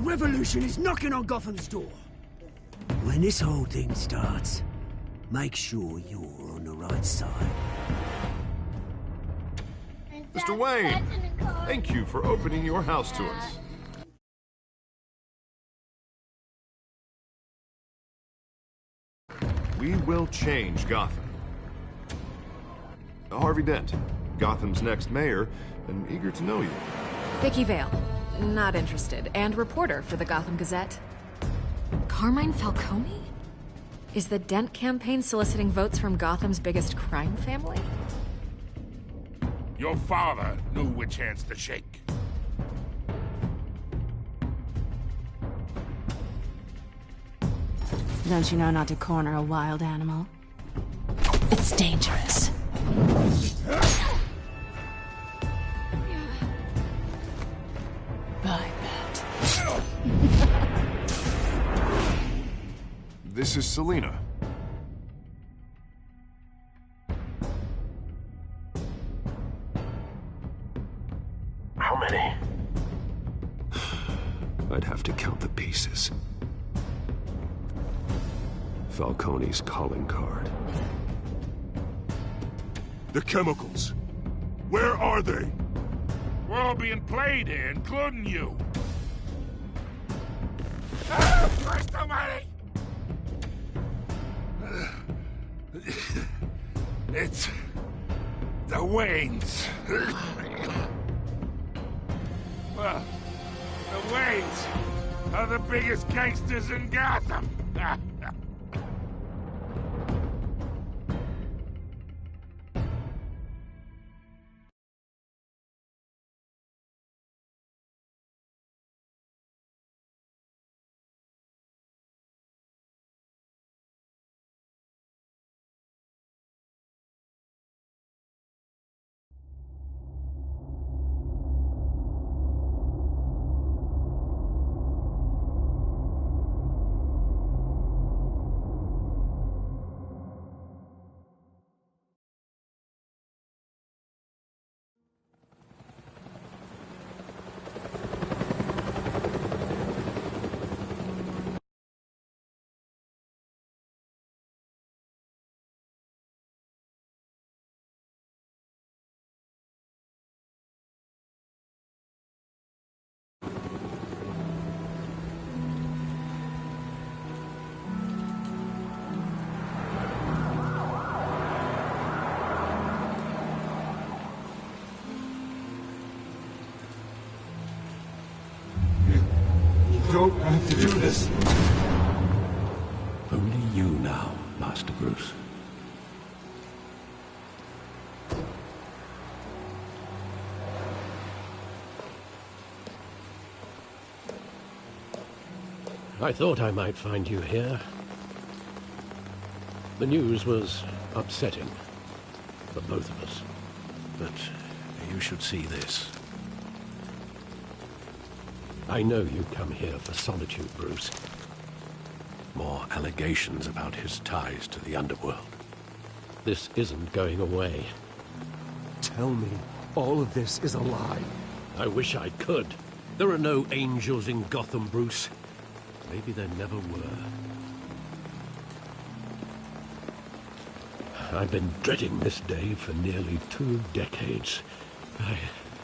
revolution is knocking on Gotham's door. When this whole thing starts, make sure you're on the right side. Mr. Wayne, thank you for opening your house to us. We will change Gotham. Harvey Dent, Gotham's next mayor, and eager to know you. Vicky Vale, not interested, and reporter for the Gotham Gazette. Carmine Falcone? Is the Dent campaign soliciting votes from Gotham's biggest crime family? Your father knew which hands to shake. Don't you know not to corner a wild animal? It's dangerous. I bet. This is Selina. How many? I'd have to count the pieces. Falcone's calling card. The chemicals. Where are they? We're all being played here, including you. Ah, Christ almighty! It's the Waynes. Well, the Waynes are the biggest gangsters in Gotham. Don't have to do this. Only you now, Master Bruce. I thought I might find you here. The news was upsetting for both of us. But you should see this. I know you come here for solitude, Bruce. More allegations about his ties to the underworld. This isn't going away. Tell me all of this is a lie. I wish I could. There are no angels in Gotham, Bruce. Maybe there never were. I've been dreading this day for nearly 2 decades.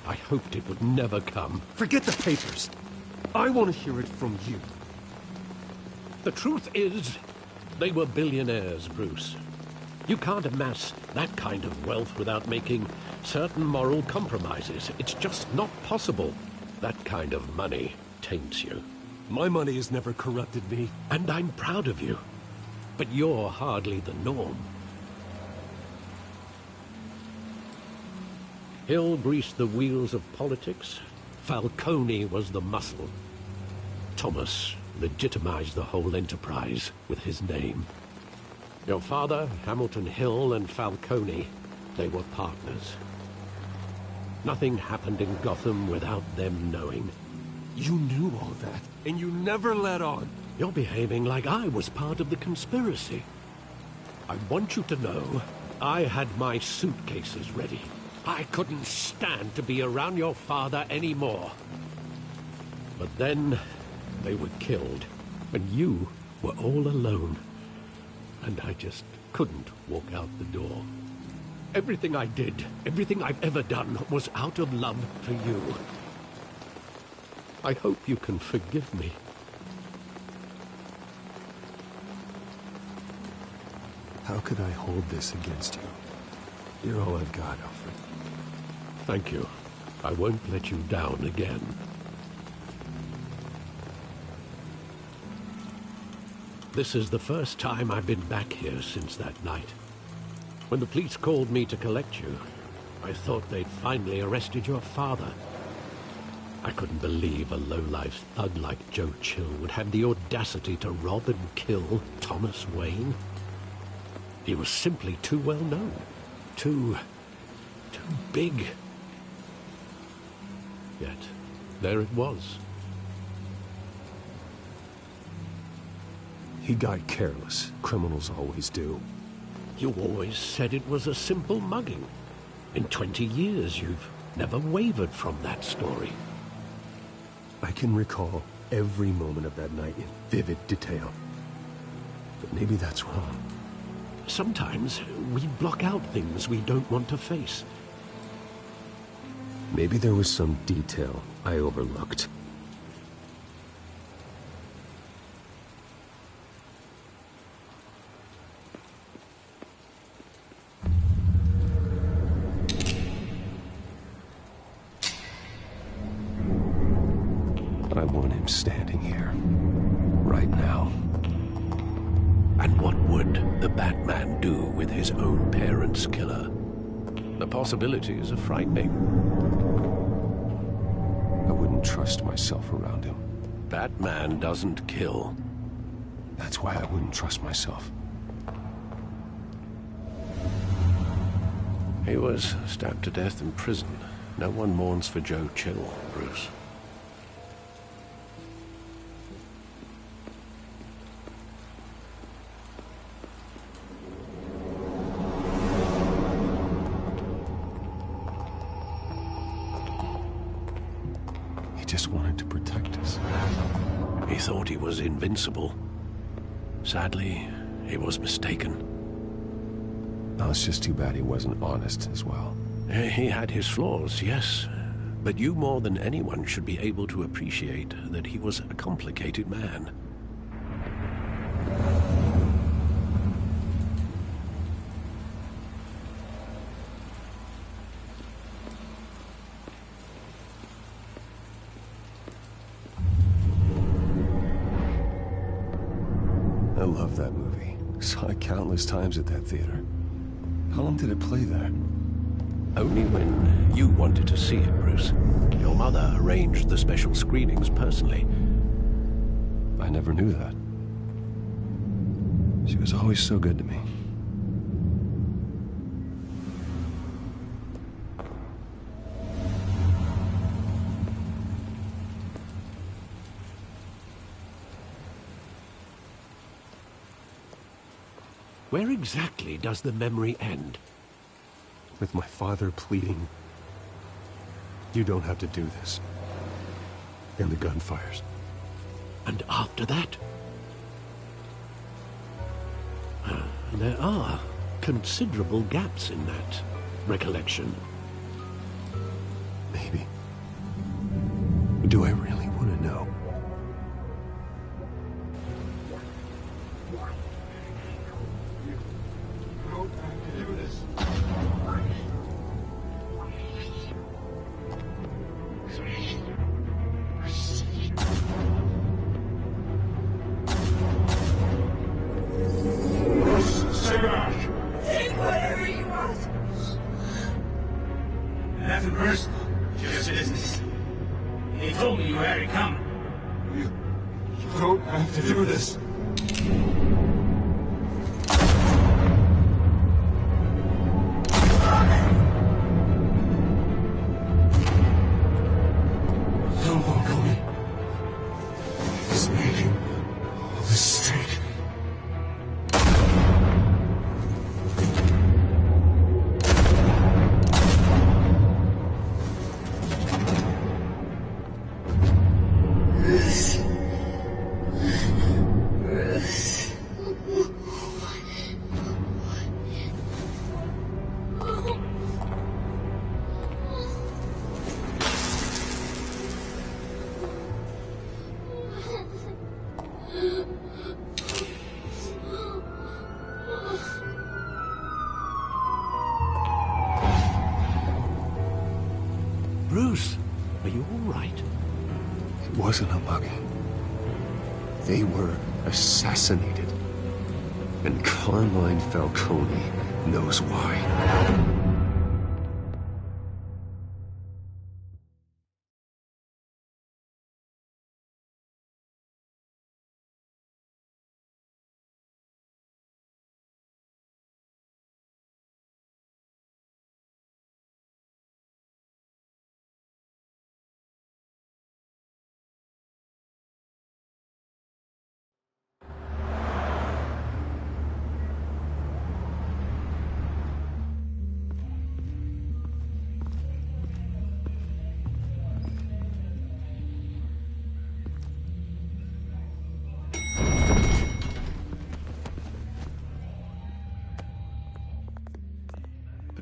I hoped it would never come. Forget the papers. I want to hear it from you. The truth is, they were billionaires, Bruce. You can't amass that kind of wealth without making certain moral compromises. It's just not possible. That kind of money taints you. My money has never corrupted me. And I'm proud of you. But you're hardly the norm. Hill greased the wheels of politics. Falcone was the muscle. Thomas legitimized the whole enterprise with his name. Your father, Hamilton Hill, and Falcone, they were partners. Nothing happened in Gotham without them knowing. You knew all that, and you never let on. You're behaving like I was part of the conspiracy. I want you to know I had my suitcases ready. I couldn't stand to be around your father anymore. But then, They were killed, and you were all alone. And I just couldn't walk out the door. Everything I did, everything I've ever done, was out of love for you. I hope you can forgive me. How could I hold this against you? You're all I've got, Alfred. Thank you. I won't let you down again. This is the first time I've been back here since that night. When the police called me to collect you, I thought they'd finally arrested your father. I couldn't believe a low-life thug like Joe Chill would have the audacity to rob and kill Thomas Wayne. He was simply too well known. Too big. Yet, there it was. He got careless. Criminals always do. You always said it was a simple mugging. In 20 years, you've never wavered from that story. I can recall every moment of that night in vivid detail. But maybe that's wrong. Sometimes we block out things we don't want to face. Maybe there was some detail I overlooked. I want him standing here, right now. And what would the Batman do with his own parents' killer? The possibilities are frightening. I wouldn't trust myself around him. Batman doesn't kill. That's why I wouldn't trust myself. He was stabbed to death in prison. No one mourns for Joe Chill, Bruce. He just wanted to protect us. He thought he was invincible. Sadly, he was mistaken. No, it's just too bad he wasn't honest as well. He had his flaws, yes. But you more than anyone should be able to appreciate that he was a complicated man. I love that movie. Saw it countless times at that theater. How long did it play there? Only when you wanted to see it, Bruce. Your mother arranged the special screenings personally. I never knew that. She was always so good to me. Where exactly does the memory end? With my father pleading, "You don't have to do this." And the gunfires. And after that? There are considerable gaps in that recollection. Maybe. Do I really want to know? Take whatever you want. Nothing personal, just business. He told me you had it coming. You don't have to do this. Don't follow me. He's making a mistake. This Bruce, Are you all right? it wasn't a mugging. They were assassinated. And Carmine Falcone knows why.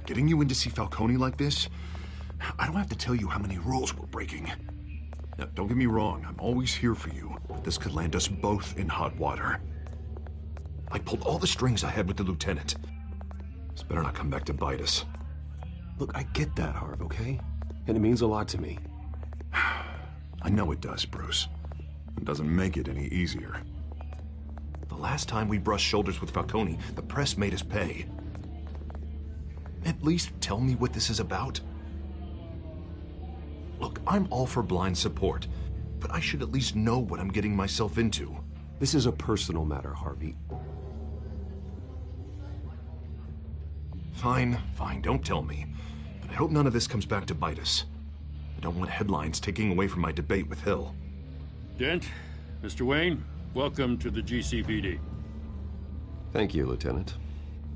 Getting you in to see Falcone like this? I don't have to tell you how many rules we're breaking. Now, don't get me wrong, I'm always here for you, but this could land us both in hot water. I pulled all the strings I had with the lieutenant. This better not come back to bite us. Look, I get that, Harv, okay? And it means a lot to me. I know it does, Bruce. It doesn't make it any easier. The last time we brushed shoulders with Falcone, the press made us pay. At least tell me what this is about. Look, I'm all for blind support, but I should at least know what I'm getting myself into. This is a personal matter, Harvey. Fine, don't tell me. But I hope none of this comes back to bite us. I don't want headlines taking away from my debate with Hill. Dent, Mr. Wayne, welcome to the GCPD. Thank you, Lieutenant.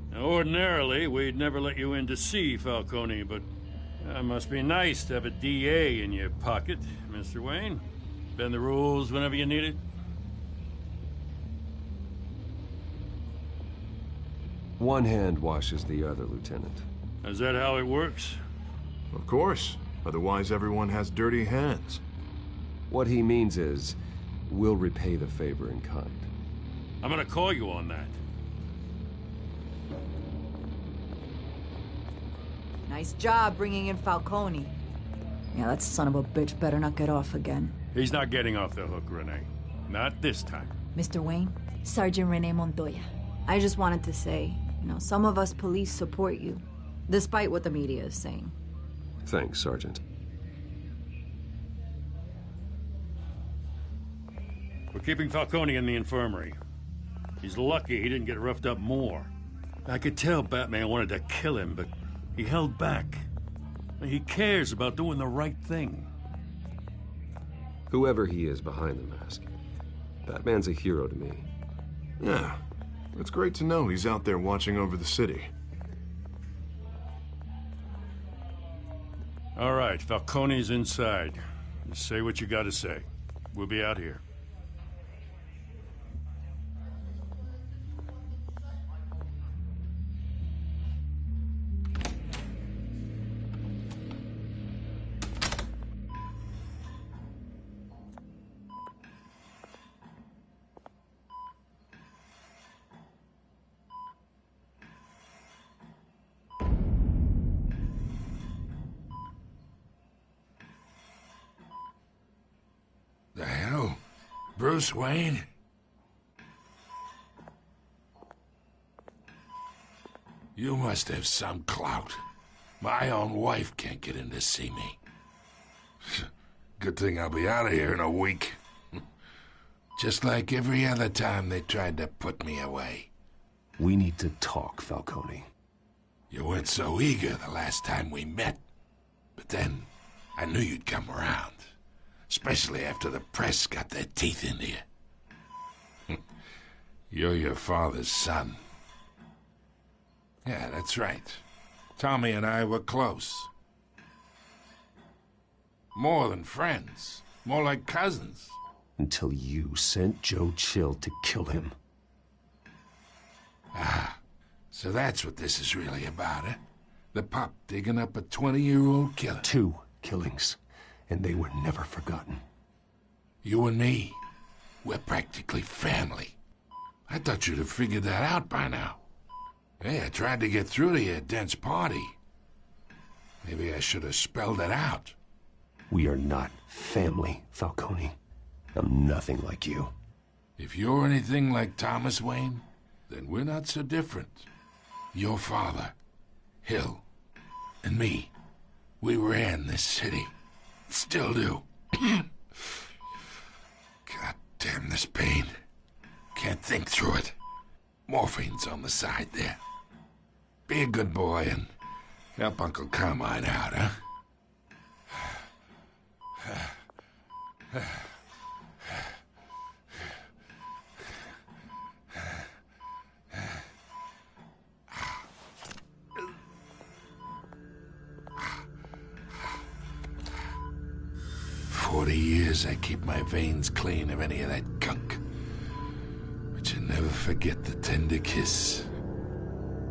Now, ordinarily, we'd never let you in to see Falcone, but it must be nice to have a DA in your pocket, Mr. Wayne. Bend the rules whenever you need it. One hand washes the other, Lieutenant. Is that how it works? Of course. Otherwise, everyone has dirty hands. What he means is, we'll repay the favor in kind. I'm gonna call you on that. Nice job bringing in Falcone. Yeah, that son of a bitch better not get off again. He's not getting off the hook, Renee. Not this time. Mr. Wayne, Sergeant Renee Montoya. I just wanted to say, some of us police support you, despite what the media is saying. Thanks, Sergeant. We're keeping Falcone in the infirmary. He's lucky he didn't get roughed up more. I could tell Batman wanted to kill him, but he held back. He cares about doing the right thing. Whoever he is behind the mask, Batman's a hero to me. Yeah, it's great to know he's out there watching over the city. All right, Falcone's inside. Just say what you gotta say. We'll be out here. The hell? Bruce Wayne? You must have some clout. My own wife can't get in to see me. Good thing I'll be out of here in a week. Just like every other time they tried to put me away. We need to talk, Falcone. You weren't so eager the last time we met. But then, I knew you'd come around. Especially after the press got their teeth into you. You're your father's son. Yeah, that's right. Tommy and I were close. More than friends. More like cousins. Until you sent Joe Chill to kill him. Ah, so that's what this is really about, eh? The pup digging up a 20-year-old killer. 2 killings. And they were never forgotten. You and me, we're practically family. I thought you'd have figured that out by now. Hey, I tried to get through to you at Dent's party. Maybe I should have spelled it out. We are not family, Falcone. I'm nothing like you. If you're anything like Thomas Wayne, then we're not so different. Your father, Hill, and me, we ran this city. Still do. God damn this pain. Can't think through it. Morphine's on the side there. Be a good boy and help Uncle Carmine out, huh? 40 years I keep my veins clean of any of that gunk. But you never forget the tender kiss.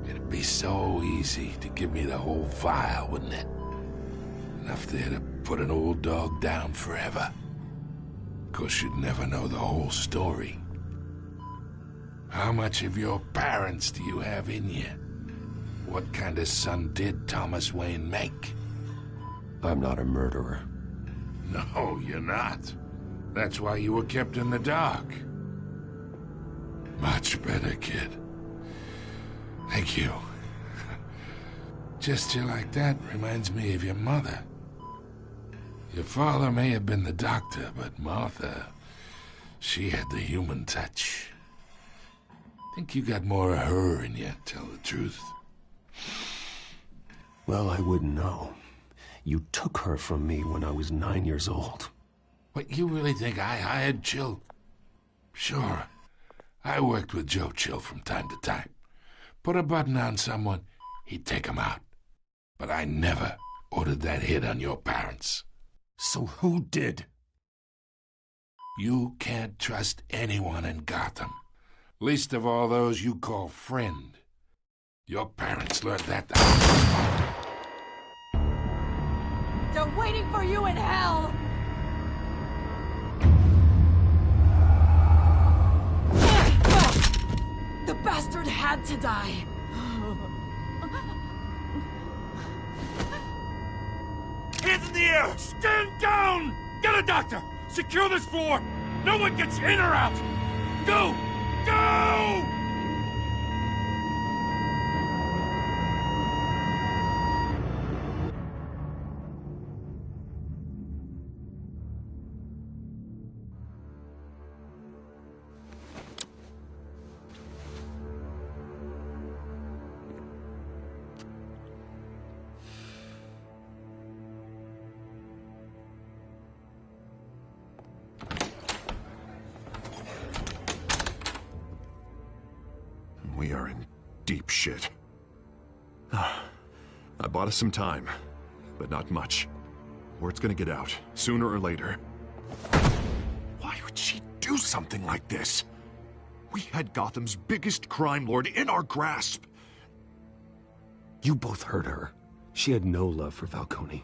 It'd be so easy to give me the whole vial, wouldn't it? Enough there to put an old dog down forever. Of course, you'd never know the whole story. How much of your parents do you have in you? What kind of son did Thomas Wayne make? I'm not a murderer. No, you're not. That's why you were kept in the dark. Much better, kid. Thank you. Gesture like that reminds me of your mother. Your father may have been the doctor, but Martha, she had the human touch. Think you got more of her in you, tell the truth. Well, I wouldn't know. You took her from me when I was 9 years old. What, you really think I hired Chill? Sure. I worked with Joe Chill from time to time. Put a button on someone, he'd take him out. But I never ordered that hit on your parents. So who did? You can't trust anyone in Gotham. Least of all those you call friend. Your parents learned that. They're waiting for you in hell! The bastard had to die! Hands in the air! Stand down! Get a doctor! Secure this floor! No one gets in or out! Go! Go! We are in deep shit. I bought us some time, but not much. Word's gonna get out, sooner or later. Why would she do something like this? We had Gotham's biggest crime lord in our grasp. You both hurt her. She had no love for Falcone.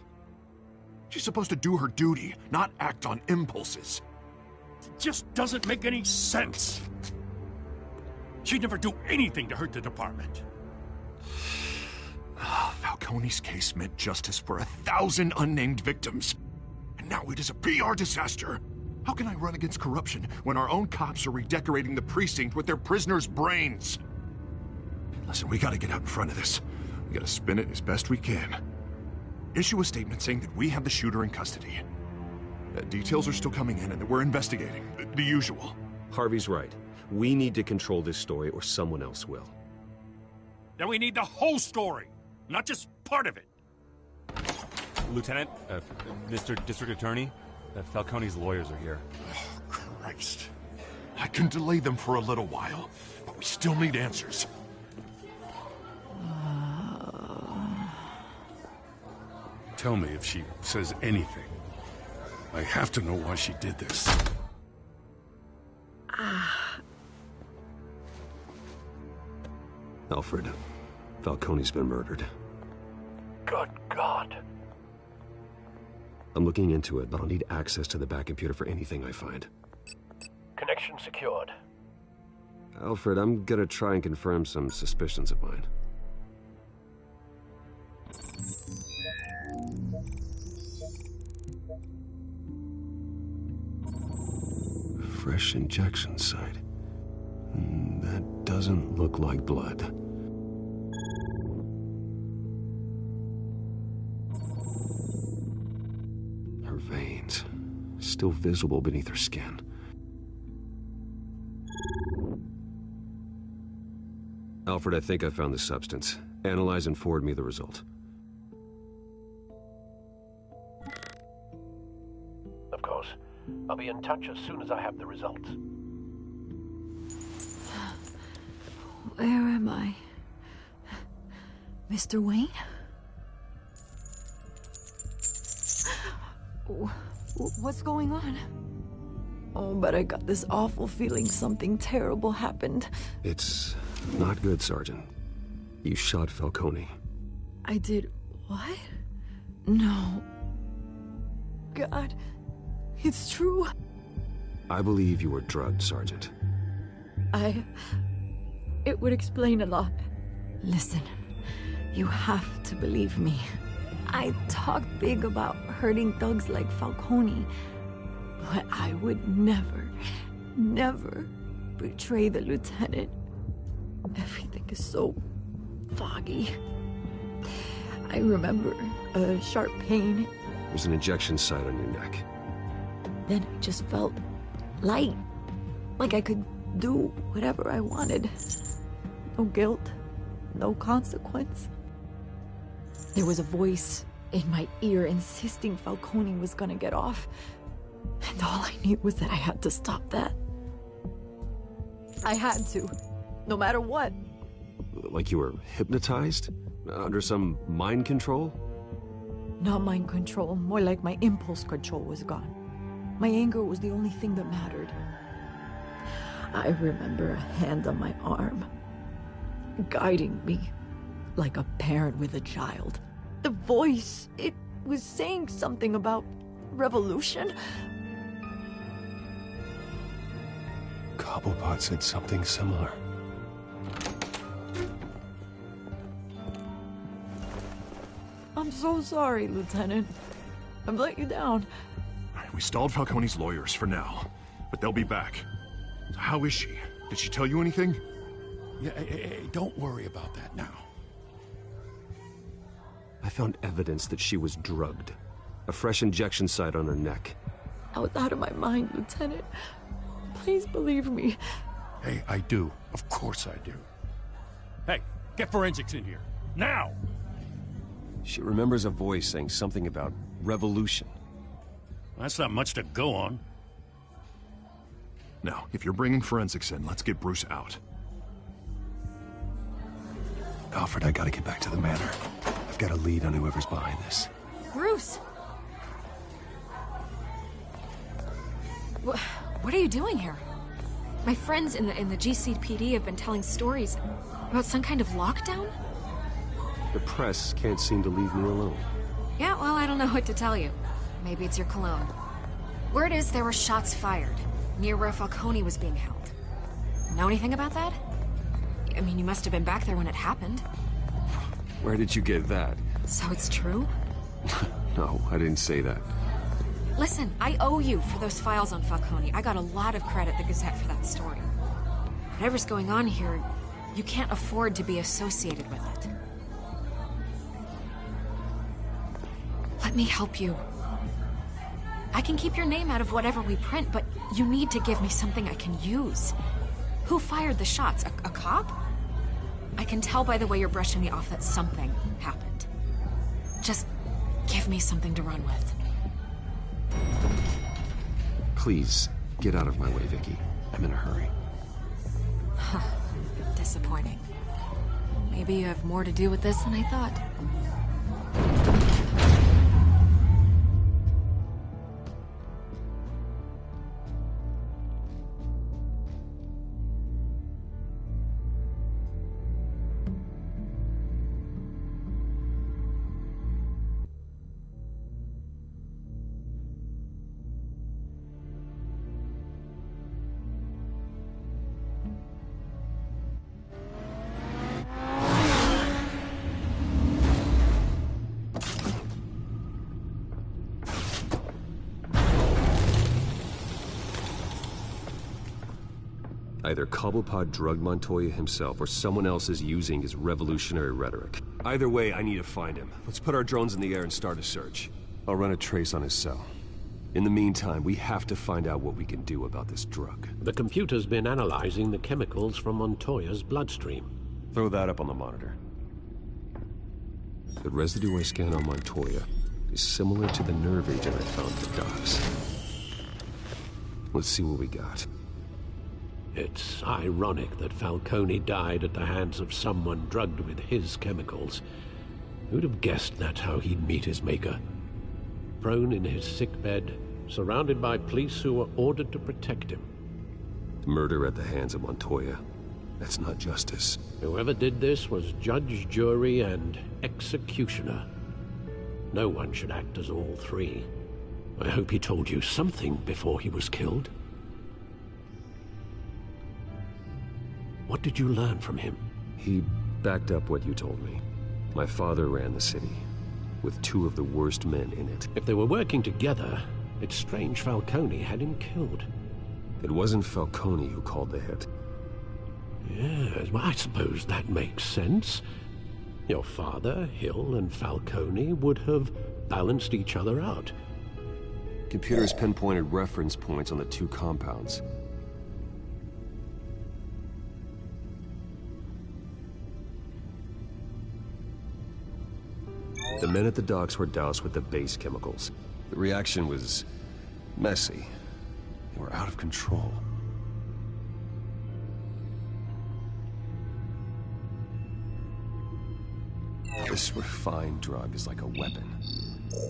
She's supposed to do her duty, not act on impulses. It just doesn't make any sense. She'd never do anything to hurt the department. Falcone's case meant justice for 1,000 unnamed victims. And now it is a PR disaster. How can I run against corruption when our own cops are redecorating the precinct with their prisoners' brains? Listen, we gotta get out in front of this. We gotta spin it as best we can. Issue a statement saying that we have the shooter in custody. Details are still coming in and that we're investigating. The usual. Harvey's right. We need to control this story or someone else will. Then we need the whole story, not just part of it. Lieutenant, Mr. District Attorney, Falcone's lawyers are here. Oh, Christ. I can delay them for a little while, but we still need answers. Tell me if she says anything. I have to know why she did this. Alfred, Falcone's been murdered. Good God. I'm looking into it, but I'll need access to the back computer for anything I find. Connection secured. Alfred, I'm gonna try and confirm some suspicions of mine. fresh injection site. That doesn't look like blood. Her veins, still visible beneath her skin. Alfred, I think I found the substance. Analyze and forward me the result. Of course. I'll be in touch as soon as I have the results. Where am I? Mr. Wayne? What's going on? Oh, but I got this awful feeling something terrible happened. It's not good, Sergeant. You shot Falcone. I did what? No. God, it's true. I believe you were drugged, Sergeant. It would explain a lot. Listen, you have to believe me. I talked big about hurting thugs like Falcone, but I would never, never betray the lieutenant. Everything is so foggy. I remember a sharp pain. There's an injection site on your neck. Then I just felt light, like I could do whatever I wanted. No guilt, no consequence. There was a voice in my ear insisting Falcone was gonna get off. And all I knew was that I had to stop that. I had to, no matter what. Like you were hypnotized? Under some mind control? Not mind control, more like my impulse control was gone. My anger was the only thing that mattered. I remember a hand on my arm, guiding me like a parent with a child. The voice, it was saying something about revolution. Cobblepot said something similar. I'm so sorry, Lieutenant. I've let you down. We stalled Falcone's lawyers for now, but they'll be back. How is she? Did she tell you anything? Yeah, hey, don't worry about that now. I found evidence that she was drugged. A fresh injection site on her neck. I was out of my mind, Lieutenant. Please believe me. Hey, I do. Of course I do. Hey, get forensics in here. Now! She remembers a voice saying something about revolution. That's not much to go on. Now, if you're bringing forensics in, let's get Bruce out. Alfred, I gotta get back to the manor. I've got a lead on whoever's behind this. Bruce! What are you doing here? My friends in the GCPD have been telling stories about some kind of lockdown? The press can't seem to leave me alone. Yeah, well, I don't know what to tell you. Maybe it's your cologne. Word is there were shots fired near where Falcone was being held. Know anything about that? I mean, you must have been back there when it happened. Where did you get that? So it's true? No, I didn't say that. Listen, I owe you for those files on Falcone. I got a lot of credit at the Gazette for that story. Whatever's going on here, you can't afford to be associated with it. Let me help you. I can keep your name out of whatever we print, but you need to give me something I can use. Who fired the shots? A cop? I can tell by the way you're brushing me off that something happened. Just give me something to run with. Please, get out of my way, Vicky. I'm in a hurry. Huh. Disappointing. Maybe you have more to do with this than I thought. Either Cobblepot drugged Montoya himself, or someone else is using his revolutionary rhetoric. Either way, I need to find him. Let's put our drones in the air and start a search. I'll run a trace on his cell. In the meantime, we have to find out what we can do about this drug. The computer's been analyzing the chemicals from Montoya's bloodstream. Throw that up on the monitor. The residue I scan on Montoya is similar to the nerve agent I found at the docks. Let's see what we got. It's ironic that Falcone died at the hands of someone drugged with his chemicals. Who'd have guessed that's how he'd meet his maker? Prone in his sickbed, surrounded by police who were ordered to protect him. Murder at the hands of Montoya. That's not justice. Whoever did this was judge, jury, and executioner. No one should act as all three. I hope he told you something before he was killed. What did you learn from him? He backed up what you told me. My father ran the city, with 2 of the worst men in it. If they were working together, it's strange Falcone had him killed. It wasn't Falcone who called the hit. Yes, well, I suppose that makes sense. Your father, Hill, and Falcone would have balanced each other out. Computers pinpointed reference points on the 2 compounds. The men at the docks were doused with the base chemicals. The reaction was messy. They were out of control. This refined drug is like a weapon.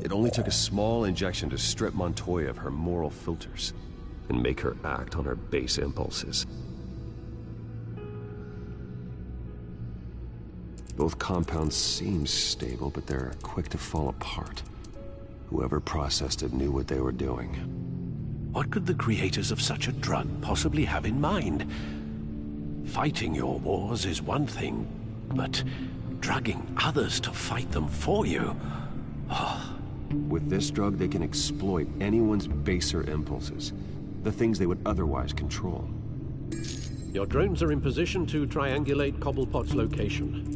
It only took a small injection to strip Montoya of her moral filters and make her act on her base impulses. Both compounds seem stable, but they're quick to fall apart. Whoever processed it knew what they were doing. What could the creators of such a drug possibly have in mind? Fighting your wars is one thing, but drugging others to fight them for you? Oh. With this drug, they can exploit anyone's baser impulses, the things they would otherwise control. Your drones are in position to triangulate Cobblepot's location.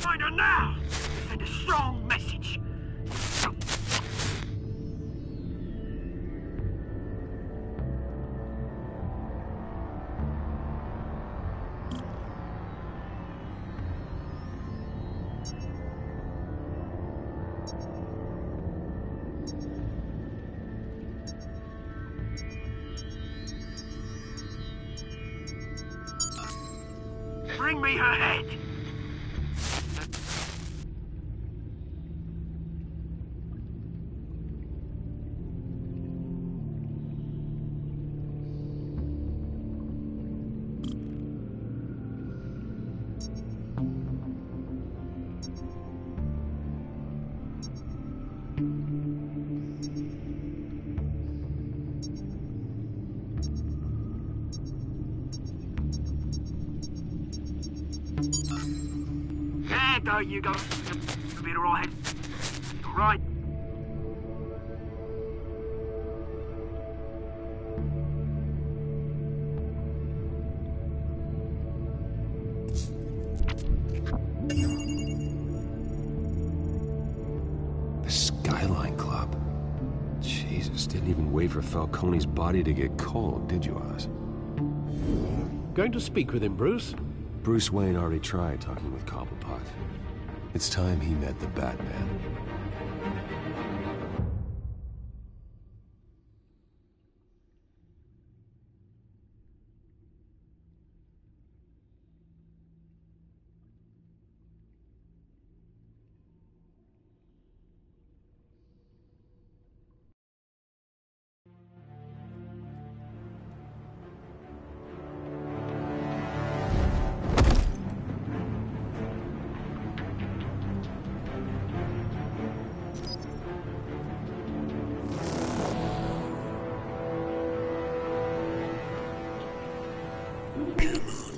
Find her now! Send a strong message. Bring me her head! There you go. You'll be all right. All right. The Skyline Club. Jeez. Jesus, didn't even wait for Falcone's body to get cold, did you, Oz? Going to speak with him, Bruce? Bruce Wayne already tried talking with Cobblepot. It's time he met the Batman.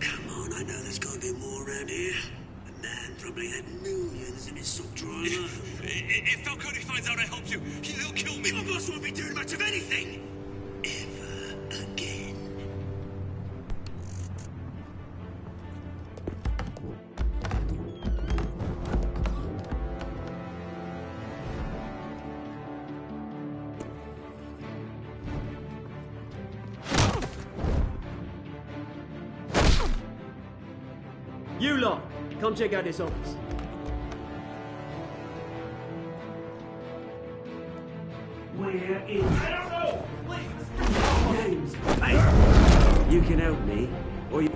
Come on, I know there's gotta be more around here. The man probably had millions in his sock drawer alone. If Falcone finds out I helped you, he'll kill me. Your boss won't be doing much of anything! Ever again. You lot, come check out this office. Where is... I don't know! Please! James, hey! You can help me, or you...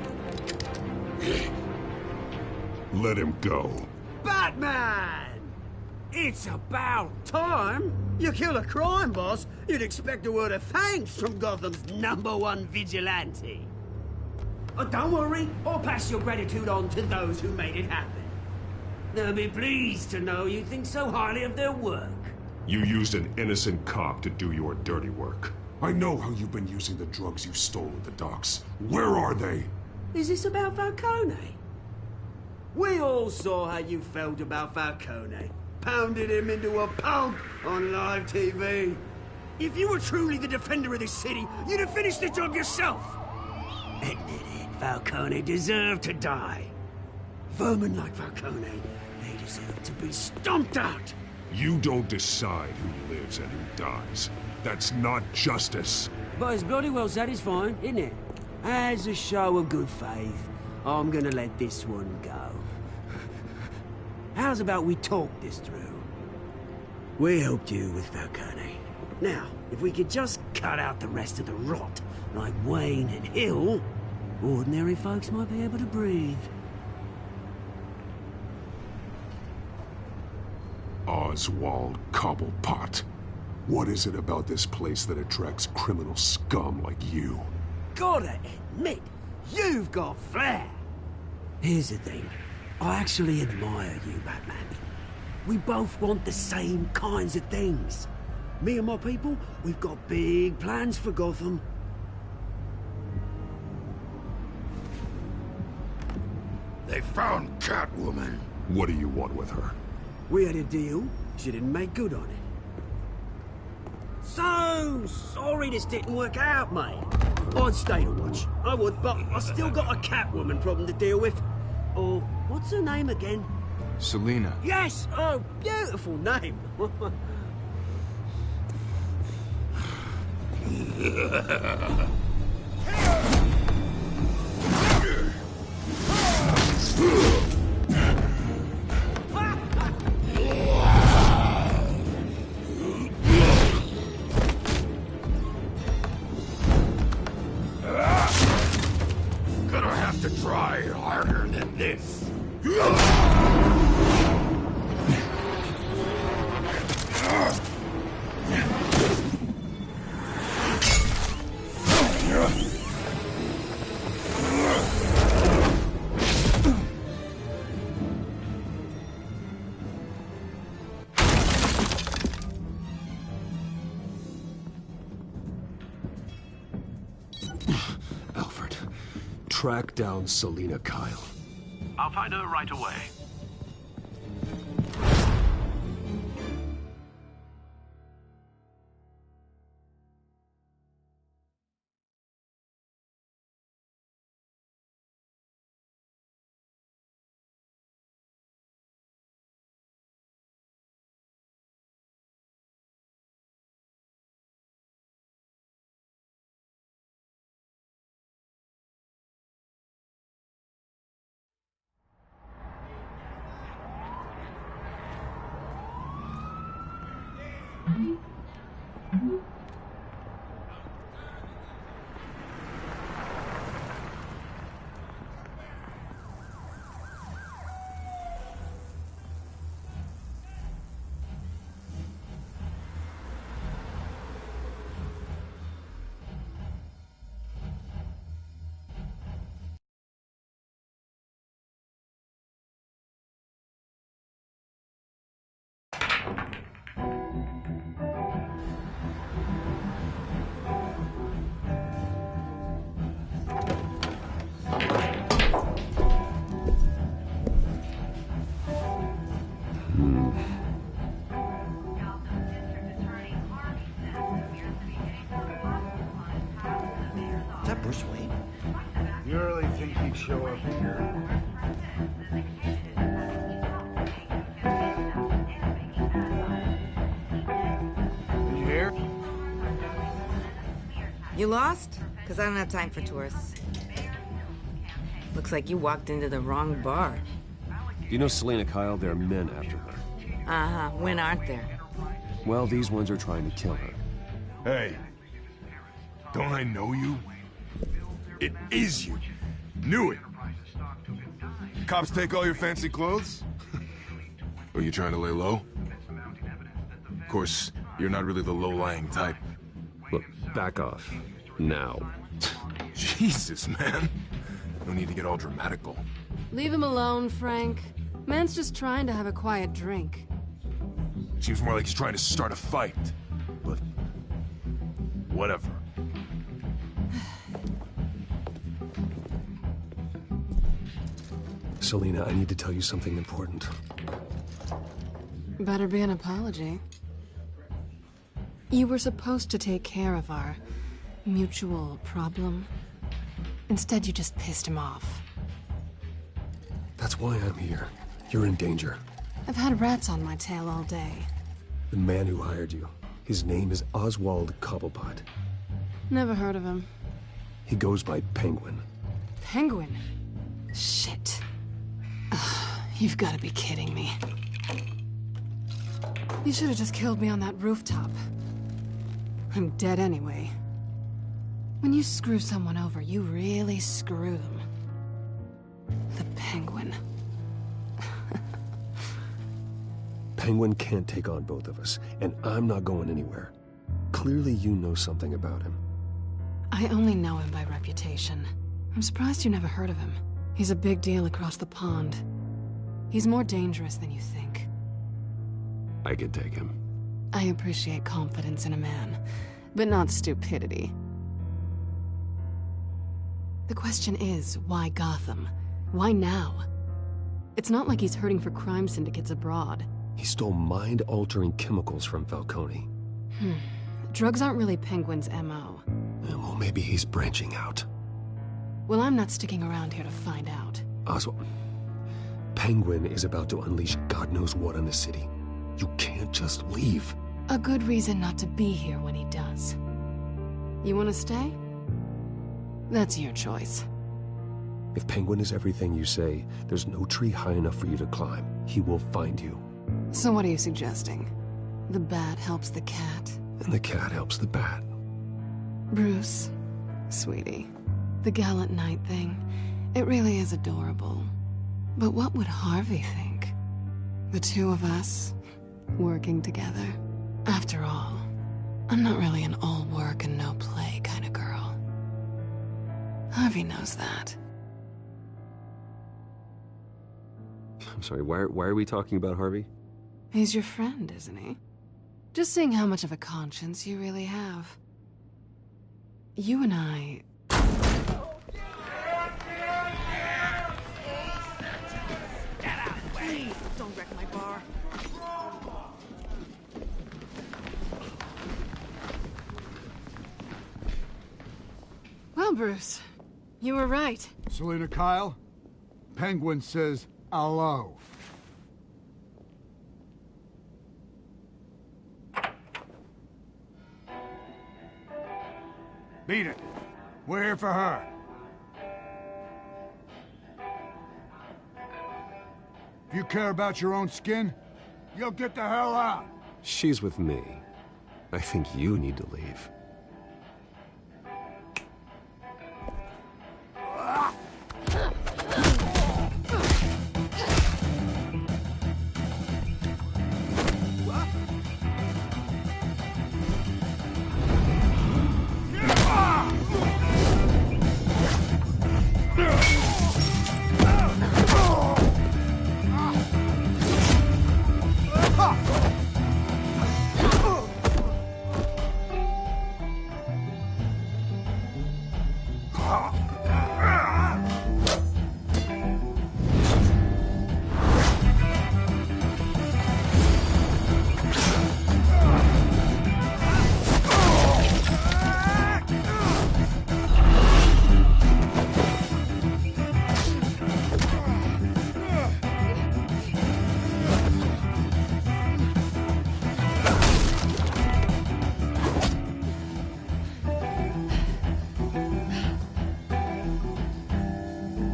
Let him go. Batman! It's about time! You kill a crime boss, you'd expect a word of thanks from Gotham's #1 vigilante. Oh, don't worry, I'll pass your gratitude on to those who made it happen. They'll be pleased to know you think so highly of their work. You used an innocent cop to do your dirty work. I know how you've been using the drugs you stole at the docks. Where are they? Is this about Falcone? We all saw how you felt about Falcone. Pounded him into a pulp on live TV. If you were truly the defender of this city, you'd have finished the job yourself. Admit it, Falcone deserved to die. Vermin like Falcone, they deserve to be stomped out. You don't decide who lives and who dies. That's not justice. But it's bloody well satisfying, isn't it? As a show of good faith, I'm gonna let this one go. How's about we talk this through? We helped you with Falcone. Now, if we could just cut out the rest of the rot, like Wayne and Hill, ordinary folks might be able to breathe. Oswald Cobblepot. What is it about this place that attracts criminal scum like you? Gotta admit, you've got flair. Here's the thing. I actually admire you, Batman. We both want the same kinds of things. Me and my people, we've got big plans for Gotham. They found Catwoman. What do you want with her? We had a deal. She didn't make good on it. So sorry this didn't work out, mate. I'd stay to watch. I would, but I still got a Catwoman problem to deal with. Or, what's her name again? Selina. Yes! Oh, beautiful name. Gonna have to try harder than this. Alfred, track down Selina Kyle. I'll find her right away. Is that Bruce Wayne? You really think he'd show up here? Did you hear? You lost? Because I don't have time for tourists. Looks like you walked into the wrong bar. Do you know Selina Kyle? There are men after her. Uh-huh. When aren't there? Well, these ones are trying to kill her. Hey, don't I know you? It is you. Knew it. Cops take all your fancy clothes? Are you trying to lay low? Of course, you're not really the low-lying type. Look, back off. Now. Jesus, man. No need to get all dramatical. Leave him alone, Frank. Man's just trying to have a quiet drink. Seems more like he's trying to start a fight. But... whatever. Selina, I need to tell you something important. Better be an apology. You were supposed to take care of our mutual problem. Instead, you just pissed him off. That's why I'm here. You're in danger. I've had rats on my tail all day. The man who hired you. His name is Oswald Cobblepot. Never heard of him. He goes by Penguin. Penguin? Shit. Ugh, you've got to be kidding me. You should have just killed me on that rooftop. I'm dead anyway. When you screw someone over, you really screw them. The Penguin. Penguin can't take on both of us, and I'm not going anywhere. Clearly you know something about him. I only know him by reputation. I'm surprised you never heard of him. He's a big deal across the pond. He's more dangerous than you think. I can take him. I appreciate confidence in a man, but not stupidity. The question is, why Gotham? Why now? It's not like he's hurting for crime syndicates abroad. He stole mind-altering chemicals from Falcone. Drugs aren't really Penguin's MO. Well, maybe he's branching out. Well, I'm not sticking around here to find out. Oswald, Penguin is about to unleash God knows what on the city. You can't just leave. A good reason not to be here when he does. You want to stay? That's your choice. If Penguin is everything you say, there's no tree high enough for you to climb. He will find you. So what are you suggesting? The bat helps the cat? And the cat helps the bat. Bruce, sweetie, the gallant knight thing, it really is adorable. But what would Harvey think? The two of us, working together. After all, I'm not really an all work and no play kind of girl. Harvey knows that. I'm sorry, why are we talking about Harvey? He's your friend, isn't he? Just seeing how much of a conscience you really have. You and I... Please, don't wreck my bar. Well, Bruce, you were right. Selina Kyle, Penguin says hello. Beat it. We're here for her. If you care about your own skin, you'll get the hell out. She's with me. I think you need to leave.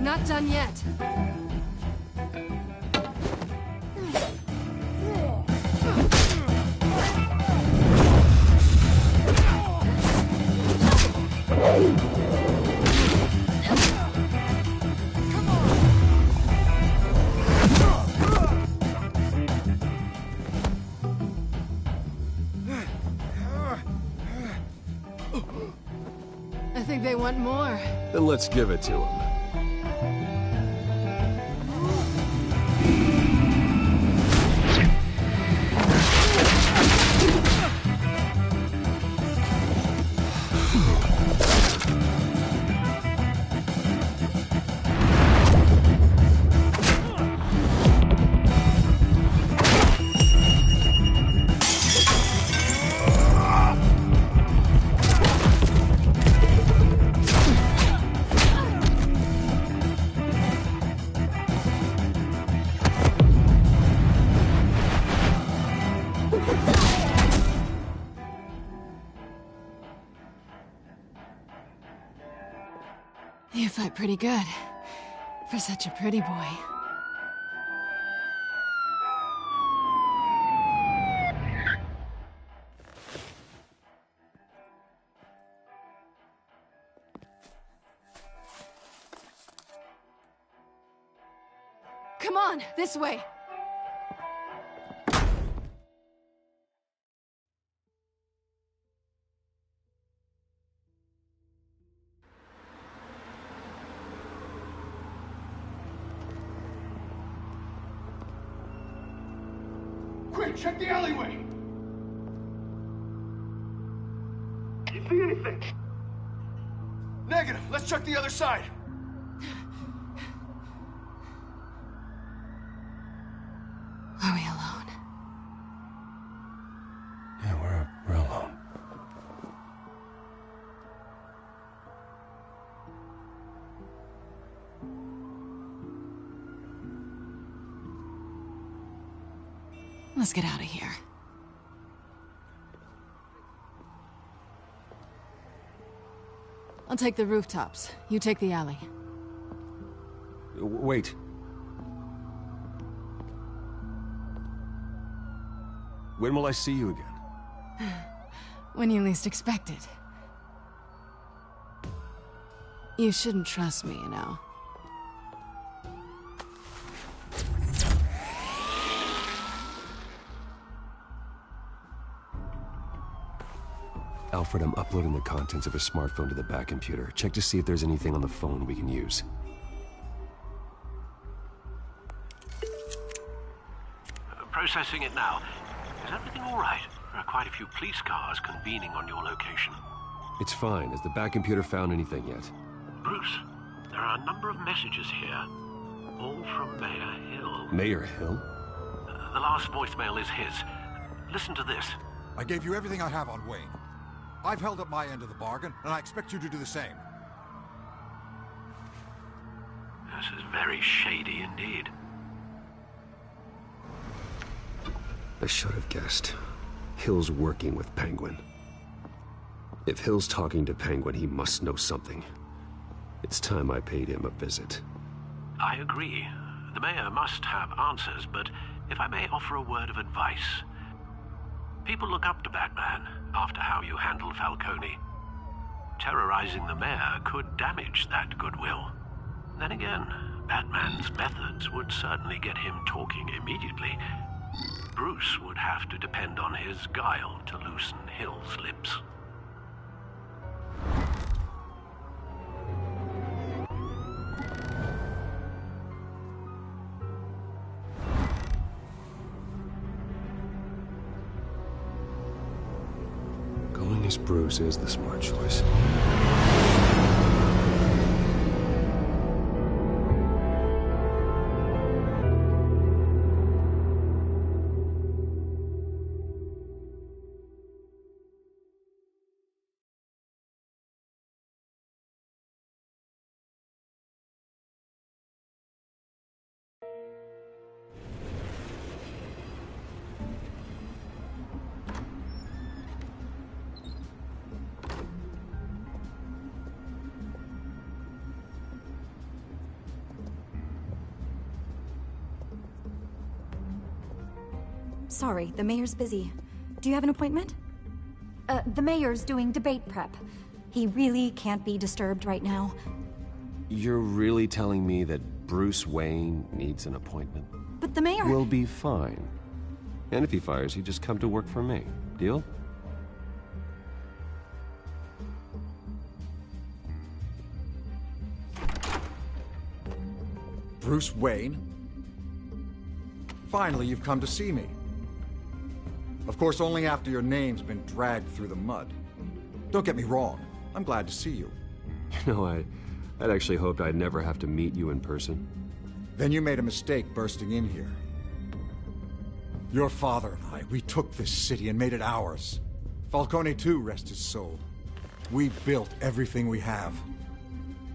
Not done yet. I think they want more. Then let's give it to them. You fight pretty good. For such a pretty boy. Come on, this way. Quick, check the alleyway! You see anything? Negative. Let's check the other side. Are we alone? Yeah, we're alone. Let's get out of here. I'll take the rooftops. You take the alley. Wait. When will I see you again? When you least expect it. You shouldn't trust me, you know. Alfred, I'm uploading the contents of a smartphone to the back computer. Check to see if there's anything on the phone we can use. Processing it now. Is everything all right? There are quite a few police cars convening on your location. It's fine. Has the back computer found anything yet? Bruce, there are a number of messages here. All from Mayor Hill. Mayor Hill? The last voicemail is his. Listen to this. I gave you everything I have on Wayne. I've held up my end of the bargain, and I expect you to do the same. This is very shady indeed. I should have guessed. Hill's working with Penguin. If Hill's talking to Penguin, he must know something. It's time I paid him a visit. I agree. The mayor must have answers, but if I may offer a word of advice, People look up to Batman after how you handled Falcone. Terrorizing the mayor could damage that goodwill. Then again, Batman's methods would certainly get him talking immediately. Bruce would have to depend on his guile to loosen Hill's lips. Going as Bruce is the smart choice. Sorry, the mayor's busy. Do you have an appointment? The mayor's doing debate prep. He really can't be disturbed right now. You're really telling me that Bruce Wayne needs an appointment? But the mayor... We'll be fine. And if he fires, you just come to work for me. Deal? Bruce Wayne? Finally, you've come to see me. Of course, only after your name's been dragged through the mud. Don't get me wrong, I'm glad to see you. You know, I'd actually hoped I'd never have to meet you in person. Then you made a mistake bursting in here. Your father and I, we took this city and made it ours. Falcone too, rest his soul. We built everything we have.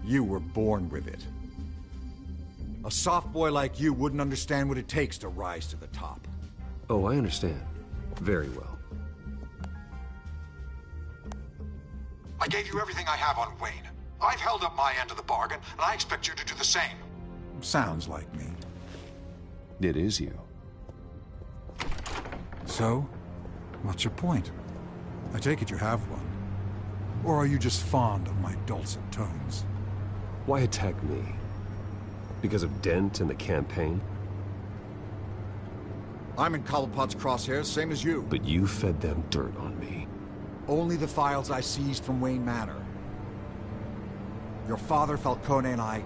You were born with it. A soft boy like you wouldn't understand what it takes to rise to the top. Oh, I understand. Very well. I gave you everything I have on Wayne. I've held up my end of the bargain, and I expect you to do the same. Sounds like me. It is you. So, what's your point? I take it you have one. Or are you just fond of my dulcet tones? Why attack me? Because of Dent and the campaign? I'm in Cobblepot's crosshairs, same as you. But you fed them dirt on me. Only the files I seized from Wayne Manor. Your father, Falcone, and I,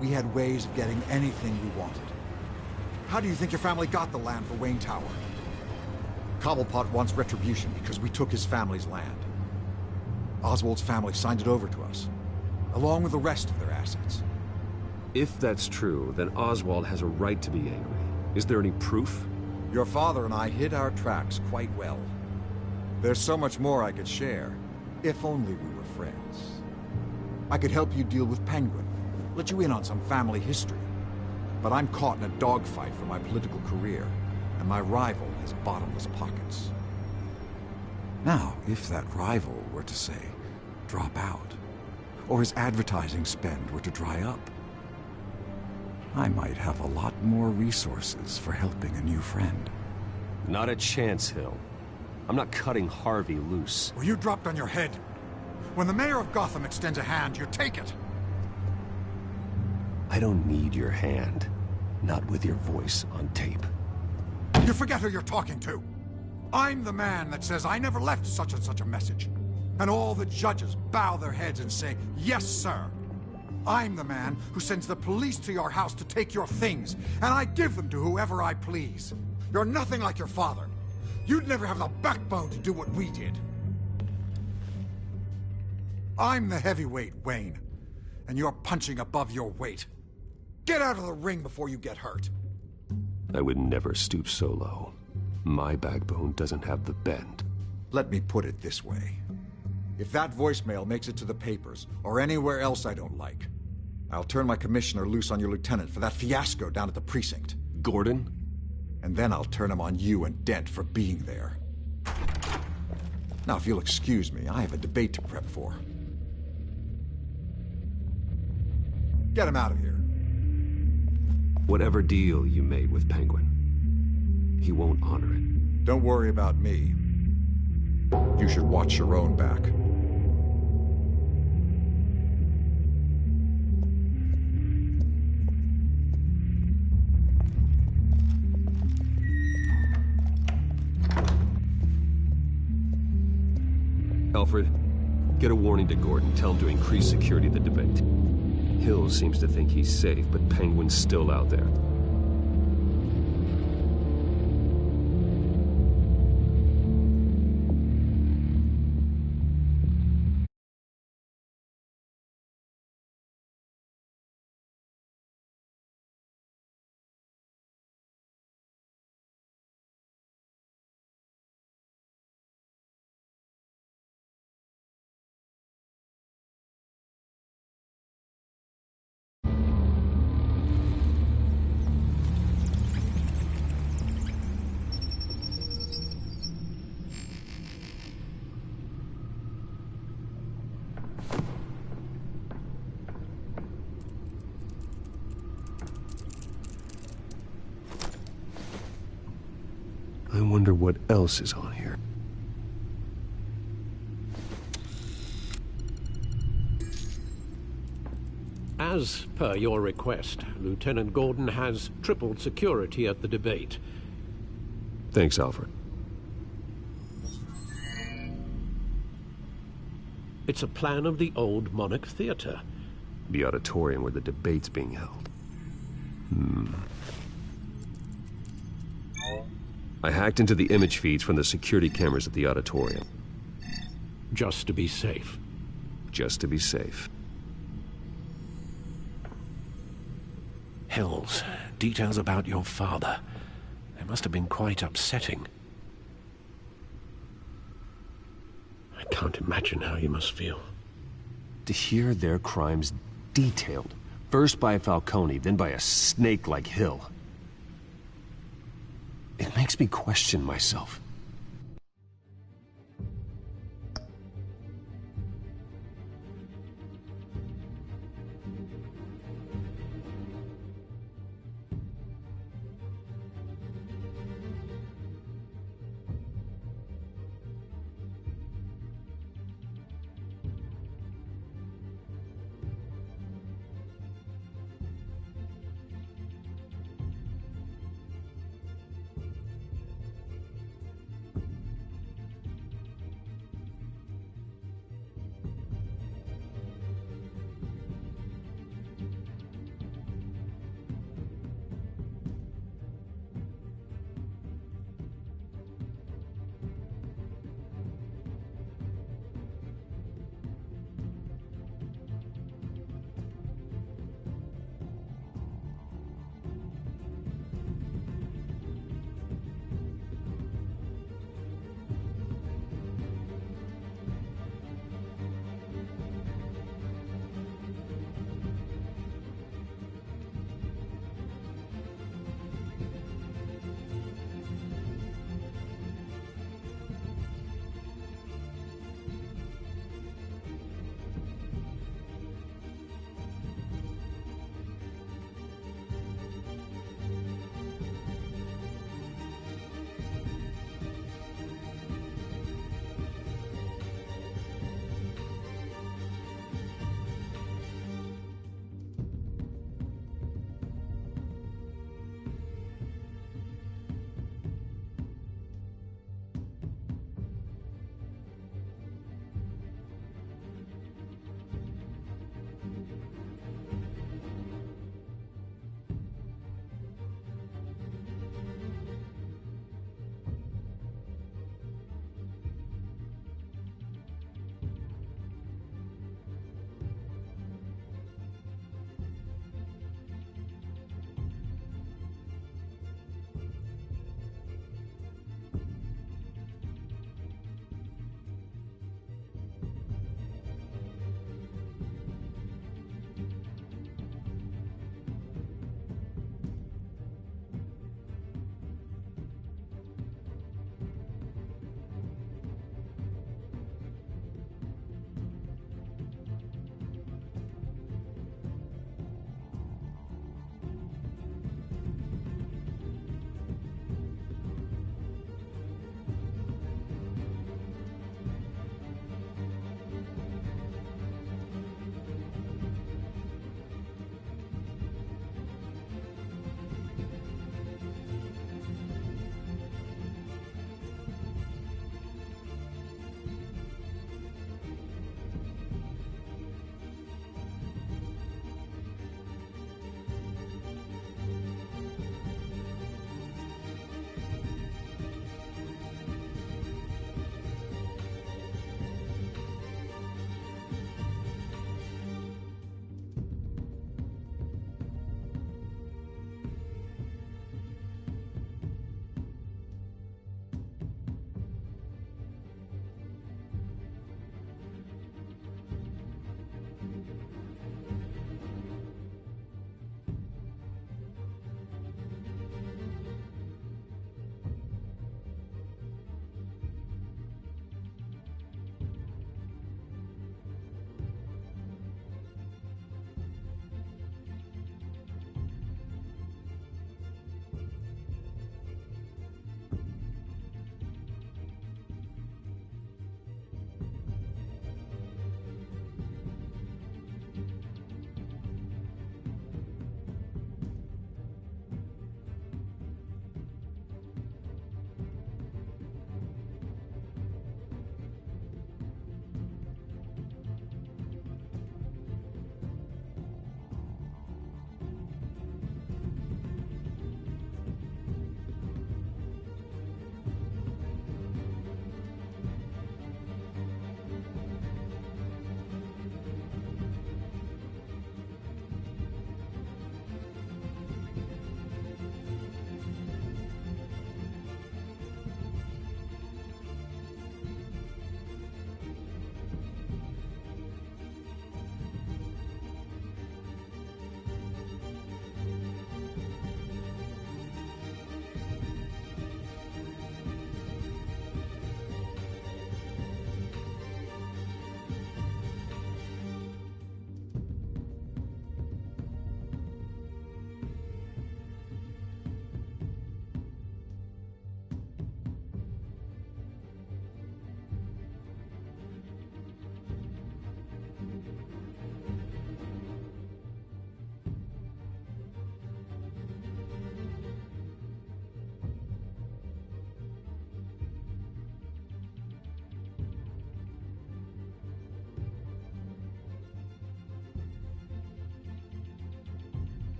we had ways of getting anything we wanted. How do you think your family got the land for Wayne Tower? Cobblepot wants retribution because we took his family's land. Oswald's family signed it over to us, along with the rest of their assets. If that's true, then Oswald has a right to be angry. Is there any proof? Your father and I hid our tracks quite well. There's so much more I could share, if only we were friends. I could help you deal with Penguin, let you in on some family history. But I'm caught in a dogfight for my political career, and my rival has bottomless pockets. Now, if that rival were to say, drop out, or his advertising spend were to dry up, I might have a lot more resources for helping a new friend. Not a chance, Hill. I'm not cutting Harvey loose. Well, you dropped on your head. When the mayor of Gotham extends a hand, you take it. I don't need your hand. Not with your voice on tape. You forget who you're talking to. I'm the man that says I never left such and such a message. And all the judges bow their heads and say, yes, sir. I'm the man who sends the police to your house to take your things, and I give them to whoever I please. You're nothing like your father. You'd never have the backbone to do what we did. I'm the heavyweight, Wayne, and you're punching above your weight. Get out of the ring before you get hurt. I would never stoop so low. My backbone doesn't have the bend. Let me put it this way. If that voicemail makes it to the papers, or anywhere else I don't like, I'll turn my commissioner loose on your lieutenant for that fiasco down at the precinct. Gordon? And then I'll turn him on you and Dent for being there. Now, if you'll excuse me, I have a debate to prep for. Get him out of here. Whatever deal you made with Penguin, he won't honor it. Don't worry about me. You should watch your own back. Alfred, get a warning to Gordon. Tell him to increase security at the debate. Hill seems to think he's safe, but Penguin's still out there. I wonder what else is on here. As per your request, Lieutenant Gordon has tripled security at the debate. Thanks, Alfred. It's a plan of the old Monarch Theater. The auditorium where the debate's being held. I hacked into the image feeds from the security cameras at the auditorium. Just to be safe. Just to be safe. Hills, details about your father. They must have been quite upsetting. I can't imagine how you must feel. To hear their crimes detailed, first by Falcone, then by a snake like Hill. It makes me question myself.